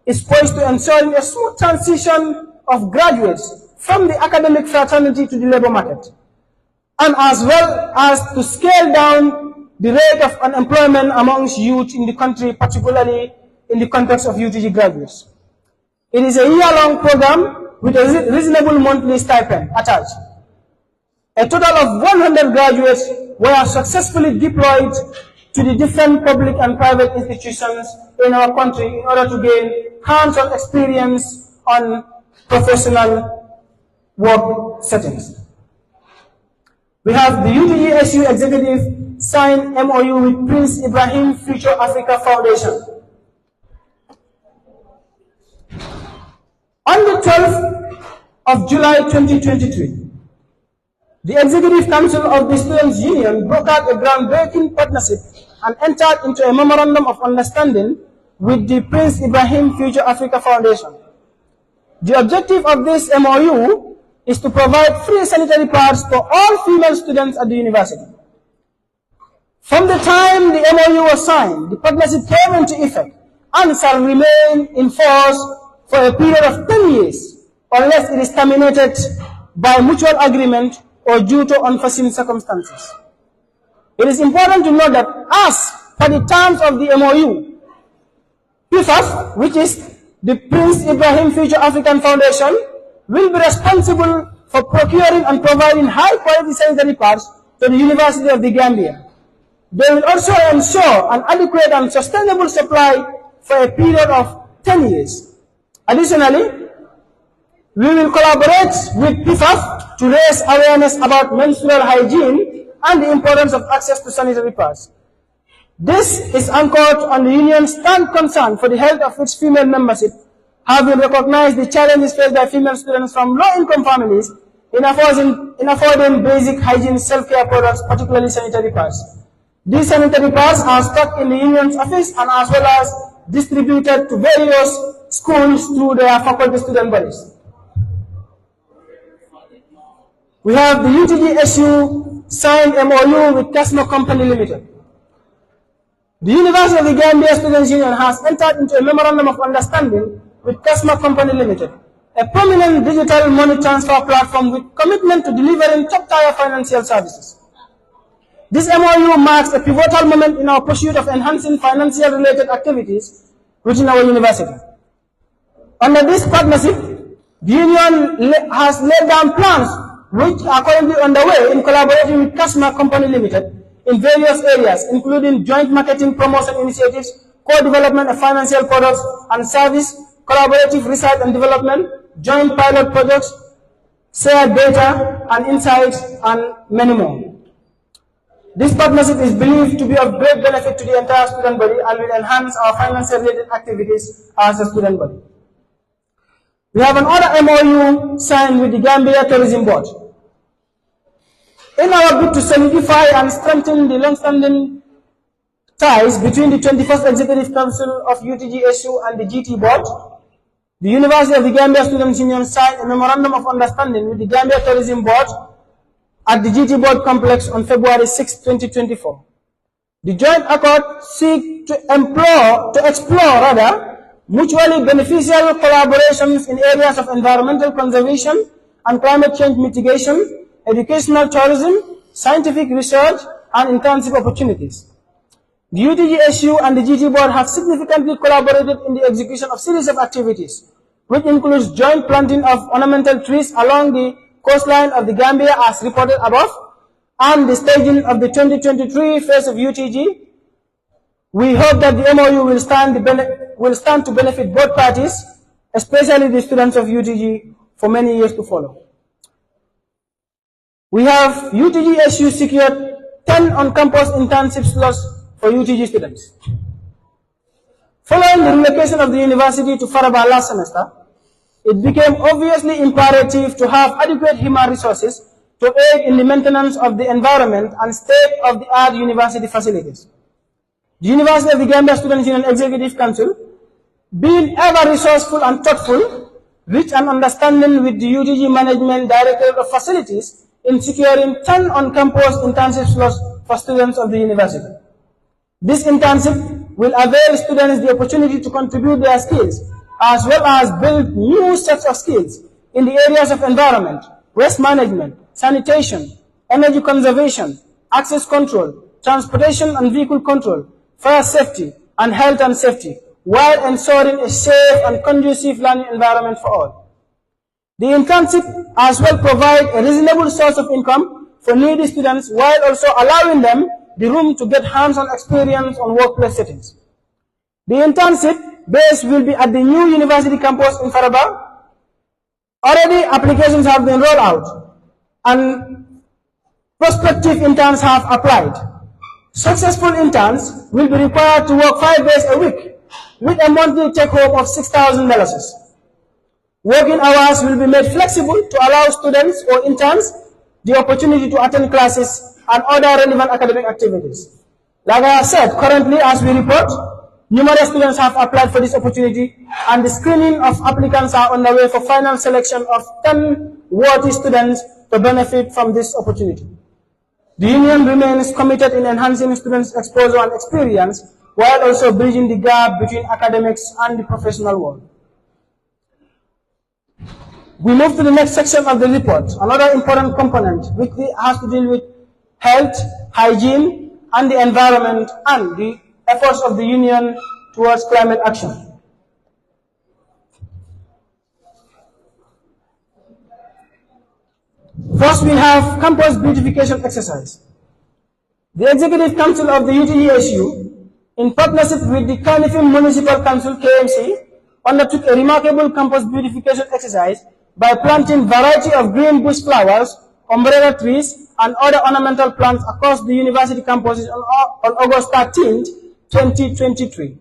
is poised to ensuring a smooth transition of graduates from the academic fraternity to the labor market, and as well as to scale down the rate of unemployment amongst youth in the country, particularly in the context of UTG graduates. It is a year-long program with a reasonable monthly stipend attached. A total of 100 graduates were successfully deployed to the different public and private institutions in our country in order to gain hands-on experience on professional work settings. We have the UTG-SU executive signed MOU with Prince Ibrahim Future Africa Foundation. On the 12th of July 2023, the Executive Council of the Students' Union broke out a groundbreaking partnership and entered into a memorandum of understanding with the Prince Ibrahim Future Africa Foundation. The objective of this MOU is to provide free sanitary pads for all female students at the university. From the time the MOU was signed, the partnership came into effect and shall remain in force for a period of 10 years, unless it is terminated by mutual agreement or due to unforeseen circumstances. It is important to note that as per the terms of the MOU, PIFAF, which is the Prince Ibrahim Future African Foundation, will be responsible for procuring and providing high-quality sanitary pads to the University of the Gambia. They will also ensure an adequate and sustainable supply for a period of 10 years. Additionally, we will collaborate with PIFAF to raise awareness about menstrual hygiene and the importance of access to sanitary pads. This is anchored on the Union's stand concern for the health of its female membership, having recognized the challenges faced by female students from low-income families in affording basic hygiene self-care products, particularly sanitary pads. These sanitary pads are stocked in the Union's office and as well as distributed to various schools through their faculty student bodies. We have the UTG-SU signed MOU with Casmo Company Limited. The University of the Gambia Students' Union has entered into a memorandum of understanding with Casmo Company Limited, a prominent digital money transfer platform with commitment to delivering top-tier financial services. This MOU marks a pivotal moment in our pursuit of enhancing financial-related activities within our university. Under this partnership, the Union has laid down plans which are currently underway in collaborating with Casmo Company Limited in various areas, including joint marketing promotion initiatives, co-development of financial products and service, collaborative research and development, joint pilot projects, shared data and insights, and many more. This partnership is believed to be of great benefit to the entire student body and will enhance our financial-related activities as a student body. We have another MOU signed with the Gambia Tourism Board. In our bid to solidify and strengthen the long-standing ties between the 21st Executive Council of UTG-SU and the GT Board, the University of the Gambia Students' Union signed a Memorandum of Understanding with the Gambia Tourism Board at the GT Board complex on February 6, 2024. The joint accord seeks to explore mutually beneficial collaborations in areas of environmental conservation and climate change mitigation, educational tourism, scientific research, and internship opportunities. The UTG-SU and the GT Board have significantly collaborated in the execution of series of activities, which includes joint planting of ornamental trees along the coastline of the Gambia as reported above, and the staging of the 2023 phase of UTG. We hope that the MOU will stand to benefit both parties, especially the students of UTG, for many years to follow. We have UTG-SU secured 10 on-campus internship slots for UTG students. Following the relocation of the university to Faraba last semester, it became obviously imperative to have adequate human resources to aid in the maintenance of the environment and state-of-the-art university facilities. The University of the Gambia Students' Union Executive Council, being ever resourceful and thoughtful, reached an understanding with the UTG Management Directorate of Facilities in securing 10 on-campus internship slots for students of the university. This internship will avail students the opportunity to contribute their skills, as well as build new sets of skills in the areas of environment, waste management, sanitation, energy conservation, access control, transportation and vehicle control, fire safety, and health and safety, while ensuring a safe and conducive learning environment for all. The internship as well provide a reasonable source of income for needy students while also allowing them the room to get hands-on experience on workplace settings. The internship base will be at the new university campus in Faraba. Already applications have been rolled out and prospective interns have applied. Successful interns will be required to work 5 days a week with a monthly take-home of $6,000. Working hours will be made flexible to allow students or interns the opportunity to attend classes and other relevant academic activities. Like I said, currently as we report, numerous students have applied for this opportunity and the screening of applicants are underway for final selection of 10 worthy students to benefit from this opportunity. The union remains committed in enhancing students' exposure and experience while also bridging the gap between academics and the professional world. We move to the next section of the report, another important component which has to deal with health, hygiene, and the environment and the efforts of the union towards climate action. First, we have campus beautification exercise. The Executive Council of the UTGSU, in partnership with the Kanifing Municipal Council, KMC, undertook a remarkable campus beautification exercise by planting variety of green bush flowers, umbrella trees, and other ornamental plants across the university campuses on August 13, 2023.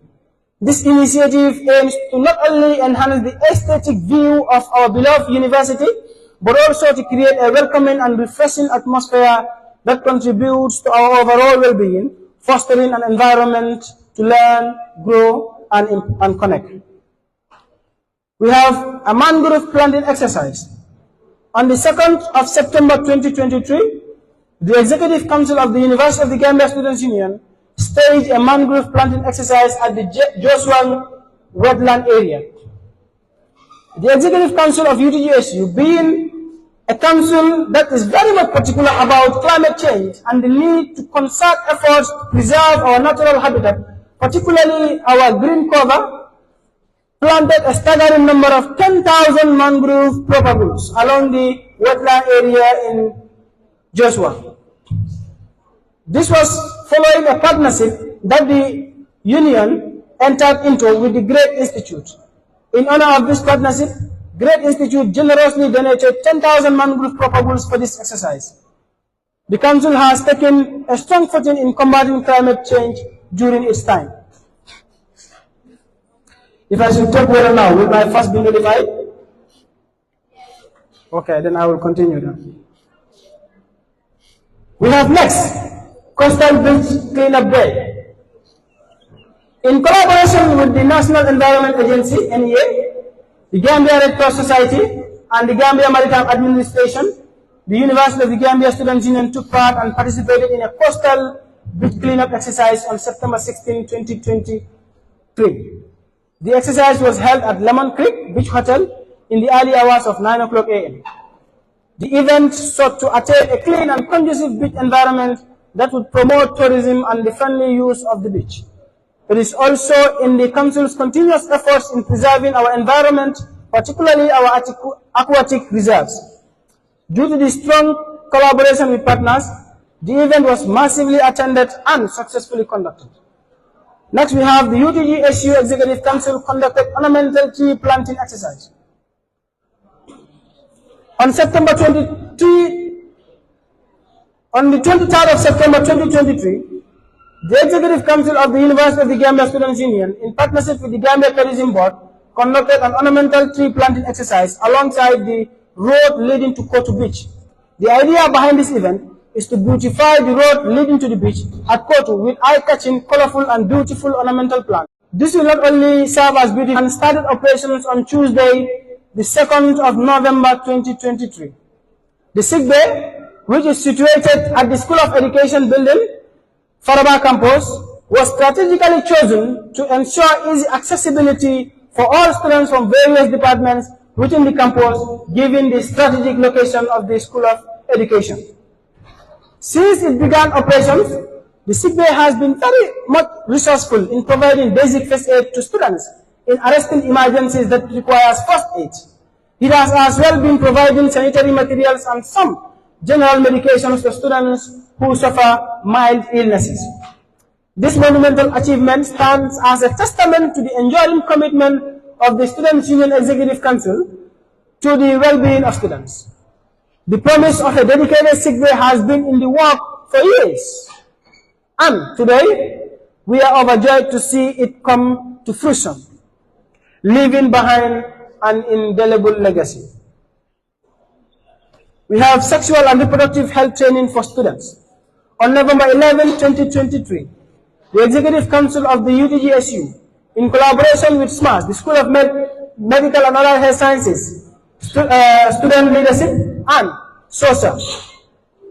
This initiative aims to not only enhance the aesthetic view of our beloved university, but also to create a welcoming and refreshing atmosphere that contributes to our overall well-being, fostering an environment to learn, grow, and connect. We have a mangrove planting exercise. On the 2nd of September 2023, the Executive Council of the University of the Gambia Students' Union staged a mangrove planting exercise at the Joshua wetland area. The Executive Council of UTGSU, being a council that is very much particular about climate change and the need to concert efforts to preserve our natural habitat, particularly our green cover, planted a staggering number of 10,000 mangrove propagules along the wetland area in Joshua. This was following a partnership that the union entered into with the Great Institute. In honor of this partnership, Great Institute generously donated 10,000 mangrove propagules for this exercise. The council has taken a strong footing in combating climate change during its time. If I should take water now, will my fast be notified? Okay, then I will continue then. We have next, Coastal Beach Cleanup Day. In collaboration with the National Environment Agency, NEA, the Gambia Red Cross Society, and the Gambia Maritime Administration, the University of the Gambia Students' Union took part and participated in a coastal beach cleanup exercise on September 16, 2023. The exercise was held at Lemon Creek Beach Hotel in the early hours of 9 o'clock a.m. The event sought to attain a clean and conducive beach environment that would promote tourism and the friendly use of the beach. It is also in the Council's continuous efforts in preserving our environment, particularly our aquatic reserves. Due to the strong collaboration with partners, the event was massively attended and successfully conducted. Next, we have the UTGSU Executive Council conducted ornamental tree planting exercise. On the 23rd of September 2023, the Executive Council of the University of the Gambia Students' Union, in partnership with the Gambia Tourism Board, conducted an ornamental tree planting exercise alongside the road leading to Kotu Beach. The idea behind this event is to beautify the road leading to the beach at Kotu with eye-catching, colorful, and beautiful ornamental plants. This will not only serve as beauty and started operations on Tuesday, the 2nd of November 2023. The sick bay, which is situated at the School of Education building, Faraba campus, was strategically chosen to ensure easy accessibility for all students from various departments within the campus, given the strategic location of the School of Education. Since it began operations, The sick bay has been very much resourceful in providing basic first aid to students in arresting emergencies that requires first aid. It has as well been providing sanitary materials and some general medications to students who suffer mild illnesses. This monumental achievement stands as a testament to the enduring commitment of the Students' Union Executive Council to the well-being of students. The promise of a dedicated sick bay has been in the work for years, and today we are overjoyed to see it come to fruition, leaving behind an indelible legacy. We have sexual and reproductive health training for students. On November 11, 2023, the Executive Council of the UTGSU, in collaboration with SMART, the School of Medical and Allied Health Sciences, Student Leadership, and Social,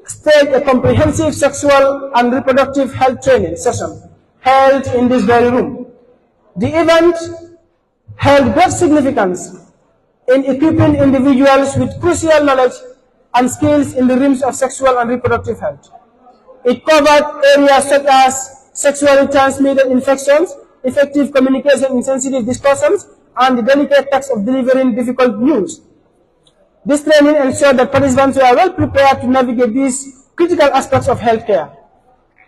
staged a comprehensive sexual and reproductive health training session held in this very room. The event held great significance in equipping individuals with crucial knowledge and skills in the realms of sexual and reproductive health. It covered areas such as sexually transmitted infections, effective communication in sensitive discussions, and the delicate task of delivering difficult news. This training ensured that participants were well prepared to navigate these critical aspects of healthcare.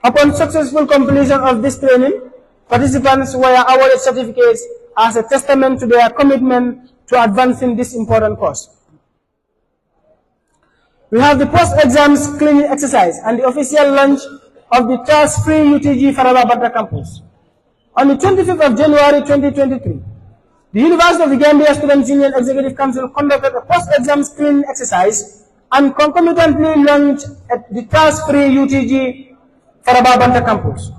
Upon successful completion of this training, participants were awarded certificates as a testament to their commitment to advancing this important cause. We have the post-exams cleaning exercise and the official launch of the tax-free UTG Farababata campus. On the 25th of January 2023, the University of the Gambia Students' Union Executive Council conducted a post-exams cleaning exercise and concomitantly launched the tax-free UTG Farababata campus.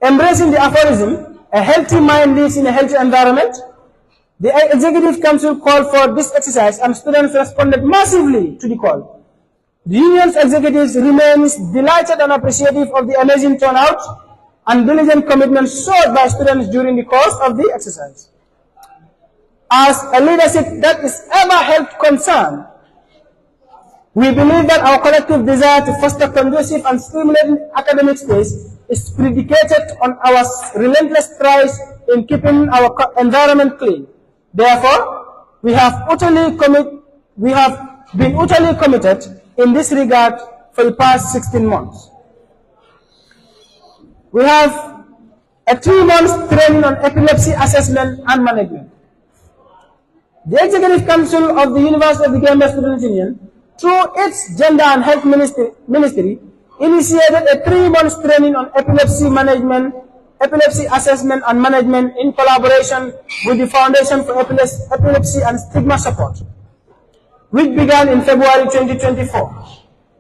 Embracing the aphorism, a healthy mind lives in a healthy environment, the Executive Council called for this exercise and students responded massively to the call. The union's executives remains delighted and appreciative of the amazing turnout and diligent commitment showed by students during the course of the exercise. As a leadership that is ever held concerned, we believe that our collective desire to foster conducive and stimulating academic space is predicated on our relentless strides in keeping our environment clean. Therefore, we have been utterly committed in this regard for the past 16 months. We have a 3-month training on epilepsy assessment and management. The Executive Council of the University of the Gambia Students' Union, through its Gender and Health Ministry, initiated a 3-month training on epilepsy management, epilepsy assessment and management in collaboration with the Foundation for Epilepsy and Stigma Support, which began in February 2024.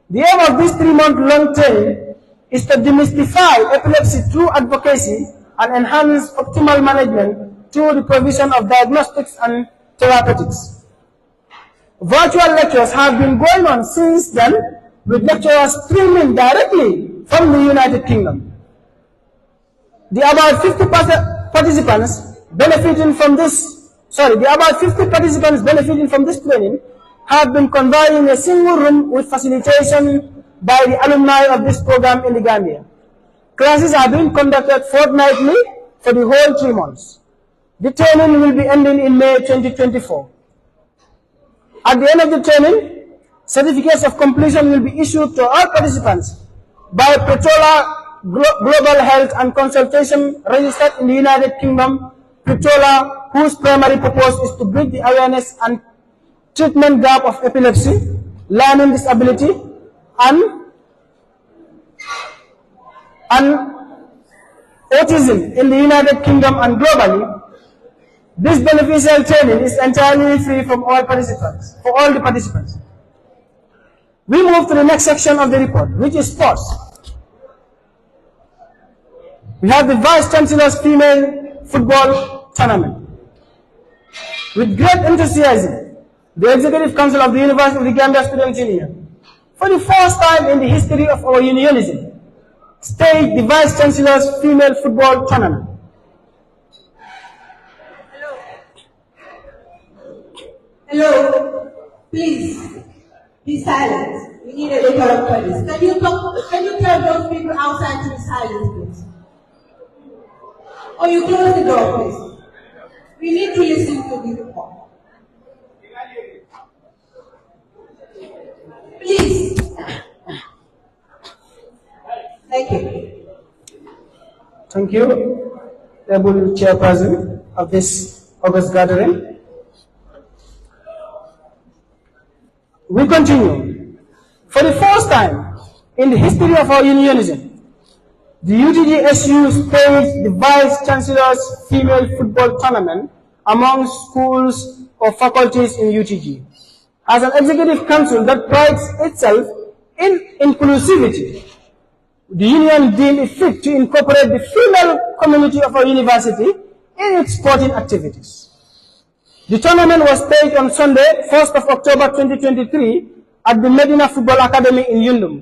The aim of this 3-month-long training is to demystify epilepsy through advocacy and enhance optimal management through the provision of diagnostics and therapeutics. Virtual lectures have been going on since then, with lecturers streaming directly from the United Kingdom. The about 50 participants benefiting from this training have been confined in a single room with facilitation by the alumni of this program in the Gambia. Classes are being conducted fortnightly for the whole 3 months. The training will be ending in May 2024. At the end of the training, certificates of completion will be issued to all participants by Pretola Global Health and Consultation registered in the United Kingdom, Pretola, whose primary purpose is to bridge the awareness and treatment gap of epilepsy, learning disability, and autism in the United Kingdom and globally. This beneficial training is entirely free from all participants, for all the participants. We move to the next section of the report, which is sports. We have the Vice Chancellor's Female Football Tournament. With great enthusiasm, the Executive Council of the University of the Gambia Students' Union, for the first time in the history of our unionism, staged the Vice Chancellor's Female Football Tournament. Hello, please. Be silent. We need a little of police. Can you tell those people outside to be silent, please? Or you close the door, please. We need to listen to the report. Please. Thank you. Thank you, able chairperson of this August gathering. We continue. For the first time in the history of our unionism, the UTG-SU staged the Vice Chancellor's Female Football Tournament among schools or faculties in UTG. As an executive council that prides itself in inclusivity, the union deemed it fit to incorporate the female community of our university in its sporting activities. The tournament was staged on Sunday, 1st of October 2023 at the Medina Football Academy in Yundum.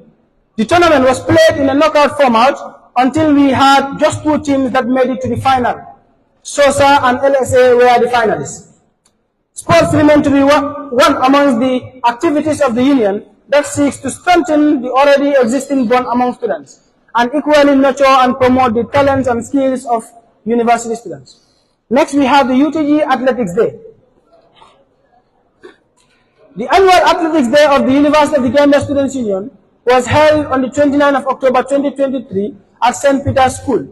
The tournament was played in a knockout format until we had just two teams that made it to the final. SOSA and LSA were the finalists. Sports remain to be one amongst the activities of the union that seeks to strengthen the already existing bond among students and equally nurture and promote the talents and skills of university students. Next, we have the UTG Athletics Day. The annual Athletics Day of the University of the Gambia Students' Union was held on the 29th of October 2023 at St. Peter's School.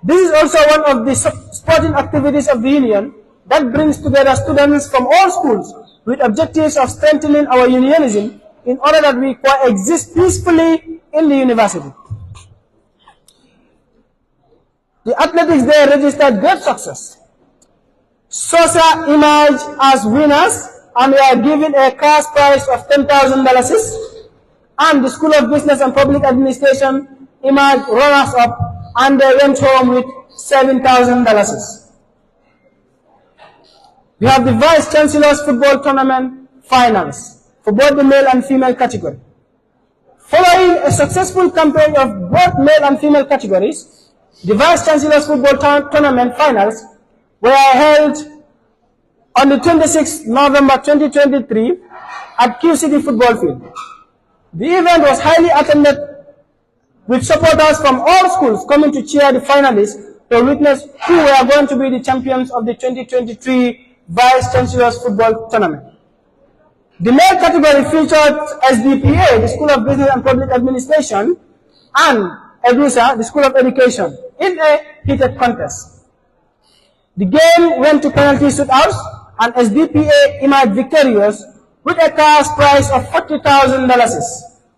This is also one of the sporting activities of the union that brings together students from all schools with objectives of strengthening our unionism in order that we coexist peacefully in the university. The Athletics Day registered great success. SOSA emerged as winners and we are given a cash prize of $10,000, and the School of Business and Public Administration emerged runners-up and they went home with $7,000. We have the Vice Chancellor's Football Tournament Finals for both the male and female category. Following a successful campaign of both male and female categories, the Vice Chancellor's Football Tournament Finals were held on the 26th November 2023 at Q City Football Field. The event was highly attended with supporters from all schools coming to cheer the finalists to witness who were going to be the champions of the 2023 Vice Chancellor's Football Tournament. The male category featured SDPA, the School of Business and Public Administration, and Utgsu, the School of Education, in a heated contest. The game went to penalty shootouts, and SDPA emerged victorious with a cash prize of $40,000,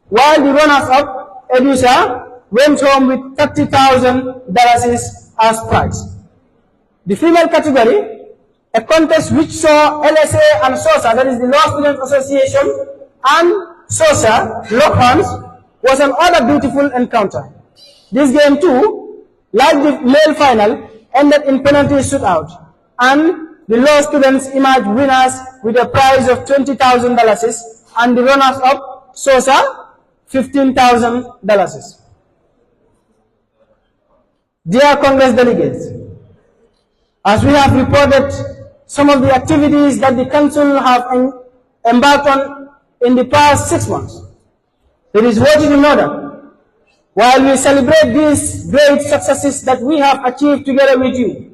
while the runners-up, Utgsu, went home with $30,000 as prize. The female category, a contest which saw LSA and SOSA, that is the Law Students Association, and SOSA, lock hands, was another beautiful encounter. This game too, like the male final, ended in penalty shootout, and the law students emerged winners with a prize of $20,000, and the runners-up, SOSA, $15,000. Dear Congress delegates, as we have reported some of the activities that the Council have embarked on in the past 6 months, it is worthy to know that while we celebrate these great successes that we have achieved together with you,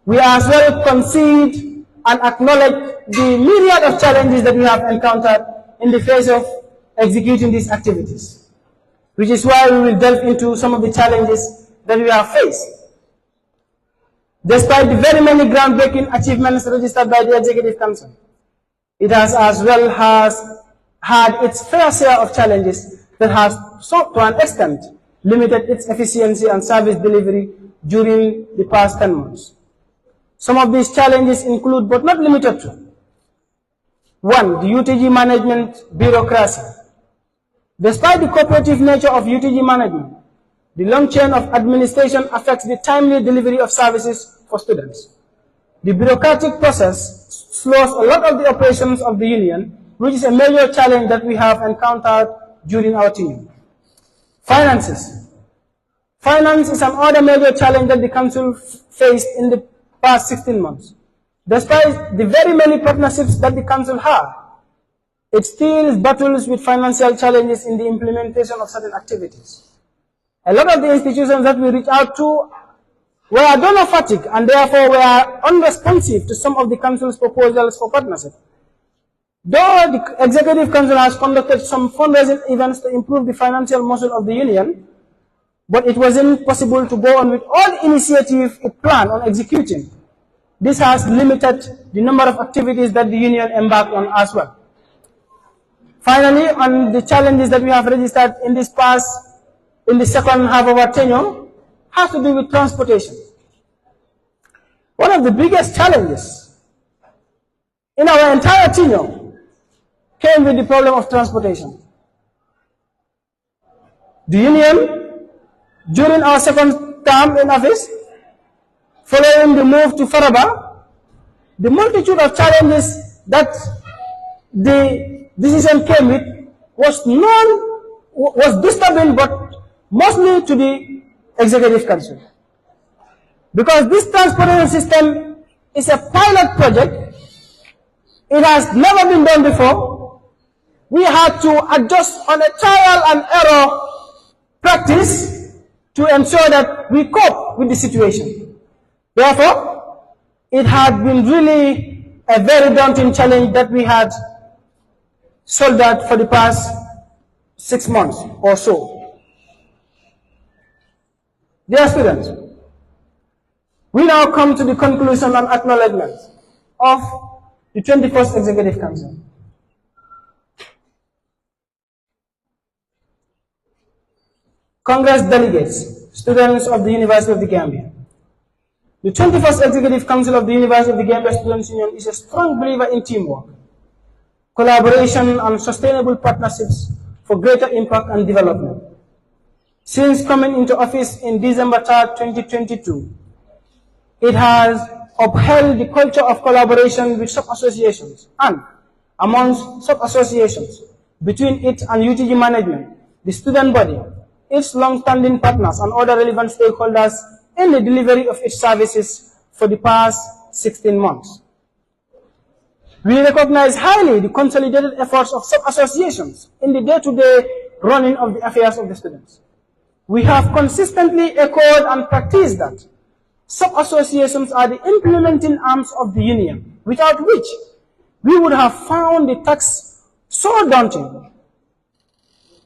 we as well concede and acknowledge the myriad of challenges that we have encountered in the face of executing these activities, which is why we will delve into some of the challenges that we have faced. Despite the very many groundbreaking achievements registered by the Executive Council, it has as well had its fair share of challenges that has, to an extent, limited its efficiency and service delivery during the past 10 months. Some of these challenges include, but not limited to: 1. The UTG management bureaucracy. Despite the cooperative nature of UTG management, the long chain of administration affects the timely delivery of services for students. The bureaucratic process slows a lot of the operations of the union, which is a major challenge that we have encountered during our tenure. Finances. Finance is another major challenge that the Council faced in the past 16 months. Despite the very many partnerships that the Council had, it still battles with financial challenges in the implementation of certain activities. A lot of the institutions that we reach out to were donor fatigue and therefore were unresponsive to some of the Council's proposals for partnership. Though the Executive Council has conducted some fundraising events to improve the financial muscle of the Union, but it wasn't possible to go on with all the initiatives it planned on executing. This has limited the number of activities that the Union embarked on as well. Finally, on the challenges that we have registered in the second half of our tenure, has to do with transportation. One of the biggest challenges in our entire tenure came with the problem of transportation. The Union, during our second term in office, following the move to Faraba, the multitude of challenges that the decision came with was disturbing, but mostly to the Executive Council. Because this transportation system is a pilot project, it has never been done before. We had to adjust on a trial and error practice to ensure that we cope with the situation. Therefore, it had been really a very daunting challenge that we had solved for the past 6 months or so. Dear students, we now come to the conclusion and acknowledgement of the 21st Executive Council. Congress delegates, students of the University of the Gambia. The 21st Executive Council of the University of the Gambia Students' Union is a strong believer in teamwork, collaboration, and sustainable partnerships for greater impact and development. Since coming into office in December 3rd, 2022, it has upheld the culture of collaboration with sub-associations and amongst sub-associations between it and UTG management, the student body, its long-standing partners, and other relevant stakeholders in the delivery of its services for the past 16 months. We recognize highly the consolidated efforts of sub-associations in the day-to-day running of the affairs of the students. We have consistently echoed and practiced that sub-associations are the implementing arms of the Union, without which we would have found the task so daunting.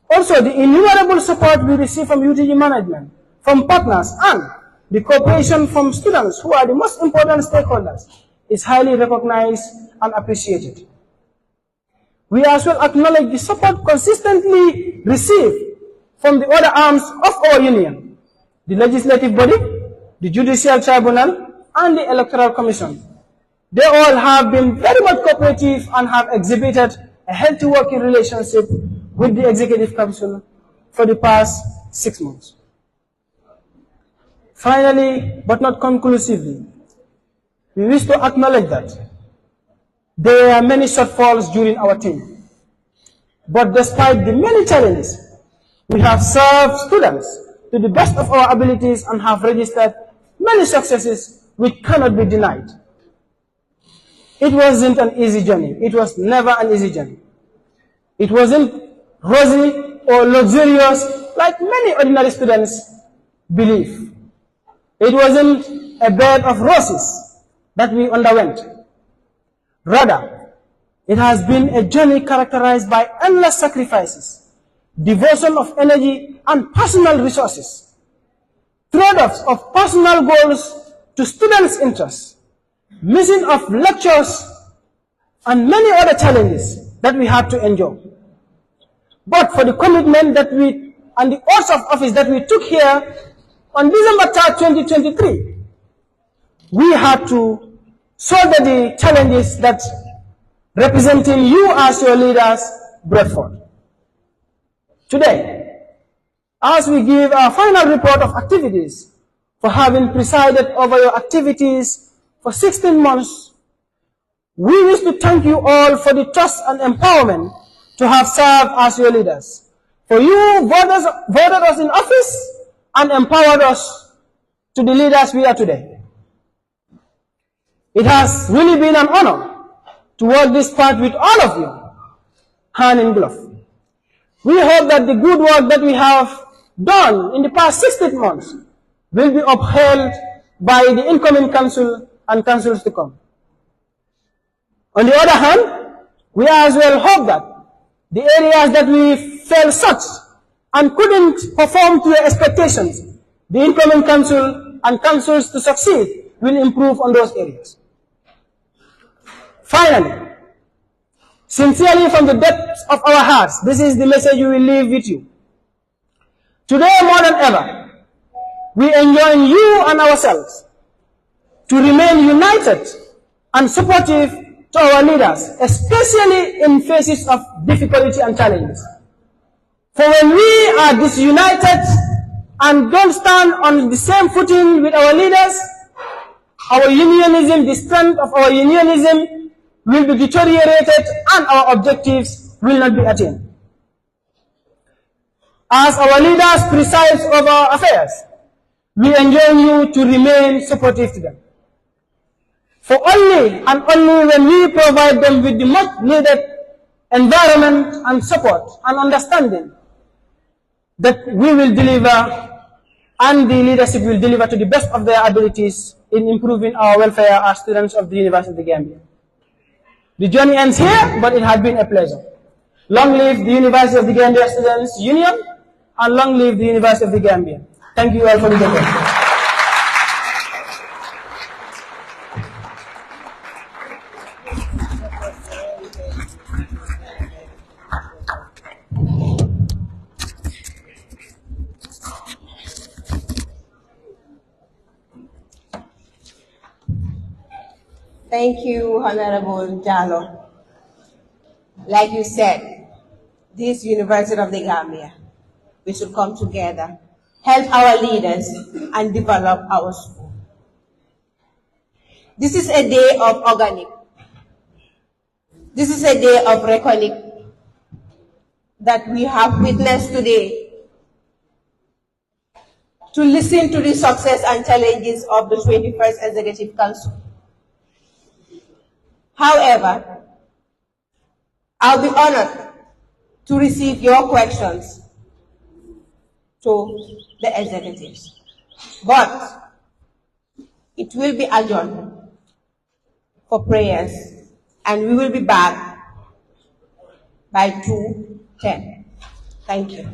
Also, the innumerable support we receive from UTG management, from partners, and the cooperation from students, who are the most important stakeholders, is highly recognized and appreciated. We as well acknowledge the support consistently received from the other arms of our Union, the legislative body, the Judicial Tribunal, and the Electoral Commission. They all have been very much cooperative and have exhibited a healthy working relationship with the Executive Council for the past 6 months. Finally, but not conclusively, we wish to acknowledge that there are many shortfalls during our term. But despite the many challenges, we have served students to the best of our abilities and have registered many successes which cannot be denied. It wasn't an easy journey. It was never an easy journey. It wasn't rosy or luxurious like many ordinary students believe. It wasn't a bed of roses that we underwent. Rather, it has been a journey characterized by endless sacrifices, devotion of energy and personal resources, trade-offs of personal goals to students' interests, missing of lectures, and many other challenges that we had to endure. But for the commitment that we and the oath of office that we took here on December 3rd, 2023, we had to solve the challenges that representing you as your leaders brought forth. Today, as we give our final report of activities for having presided over your activities for 16 months, we wish to thank you all for the trust and empowerment to have served as your leaders. For you voted us in office and empowered us to the leaders we are today. It has really been an honor to work this path with all of you. hand in glove. We hope that the good work that we have done in the past 16 months will be upheld by the incoming council and councils to come. On the other hand, we as well hope that the areas that we fell short and couldn't perform to your expectations, the incoming council and councils to succeed will improve on those areas. Finally, sincerely from the depths of our hearts, this is the message we will leave with you. Today more than ever, we enjoin you and ourselves to remain united and supportive to our leaders, especially in phases of difficulty and challenges. For when we are disunited and don't stand on the same footing with our leaders, our unionism, the strength of our unionism will be deteriorated and our objectives will not be attained. As our leaders preside over our affairs, we enjoin you to remain supportive to them. For only and only when we provide them with the much needed environment and support and understanding that we will deliver and the leadership will deliver to the best of their abilities in improving our welfare as students of the University of the Gambia. The journey ends here, but it has been a pleasure. Long live the University of the Gambia Students Union, and long live the University of the Gambia. Thank you all for the attention. Thank you, Honorable Jallow. Like you said, this University of the Gambia, we should come together, help our leaders, and develop our school. This is a day of organic. This is a day of reckoning that we have witnessed today to listen to the success and challenges of the 21st Executive Council. However, I'll be honored to receive your questions to the executives. But it will be adjourned for prayers, and we will be back by 2:10. Thank you.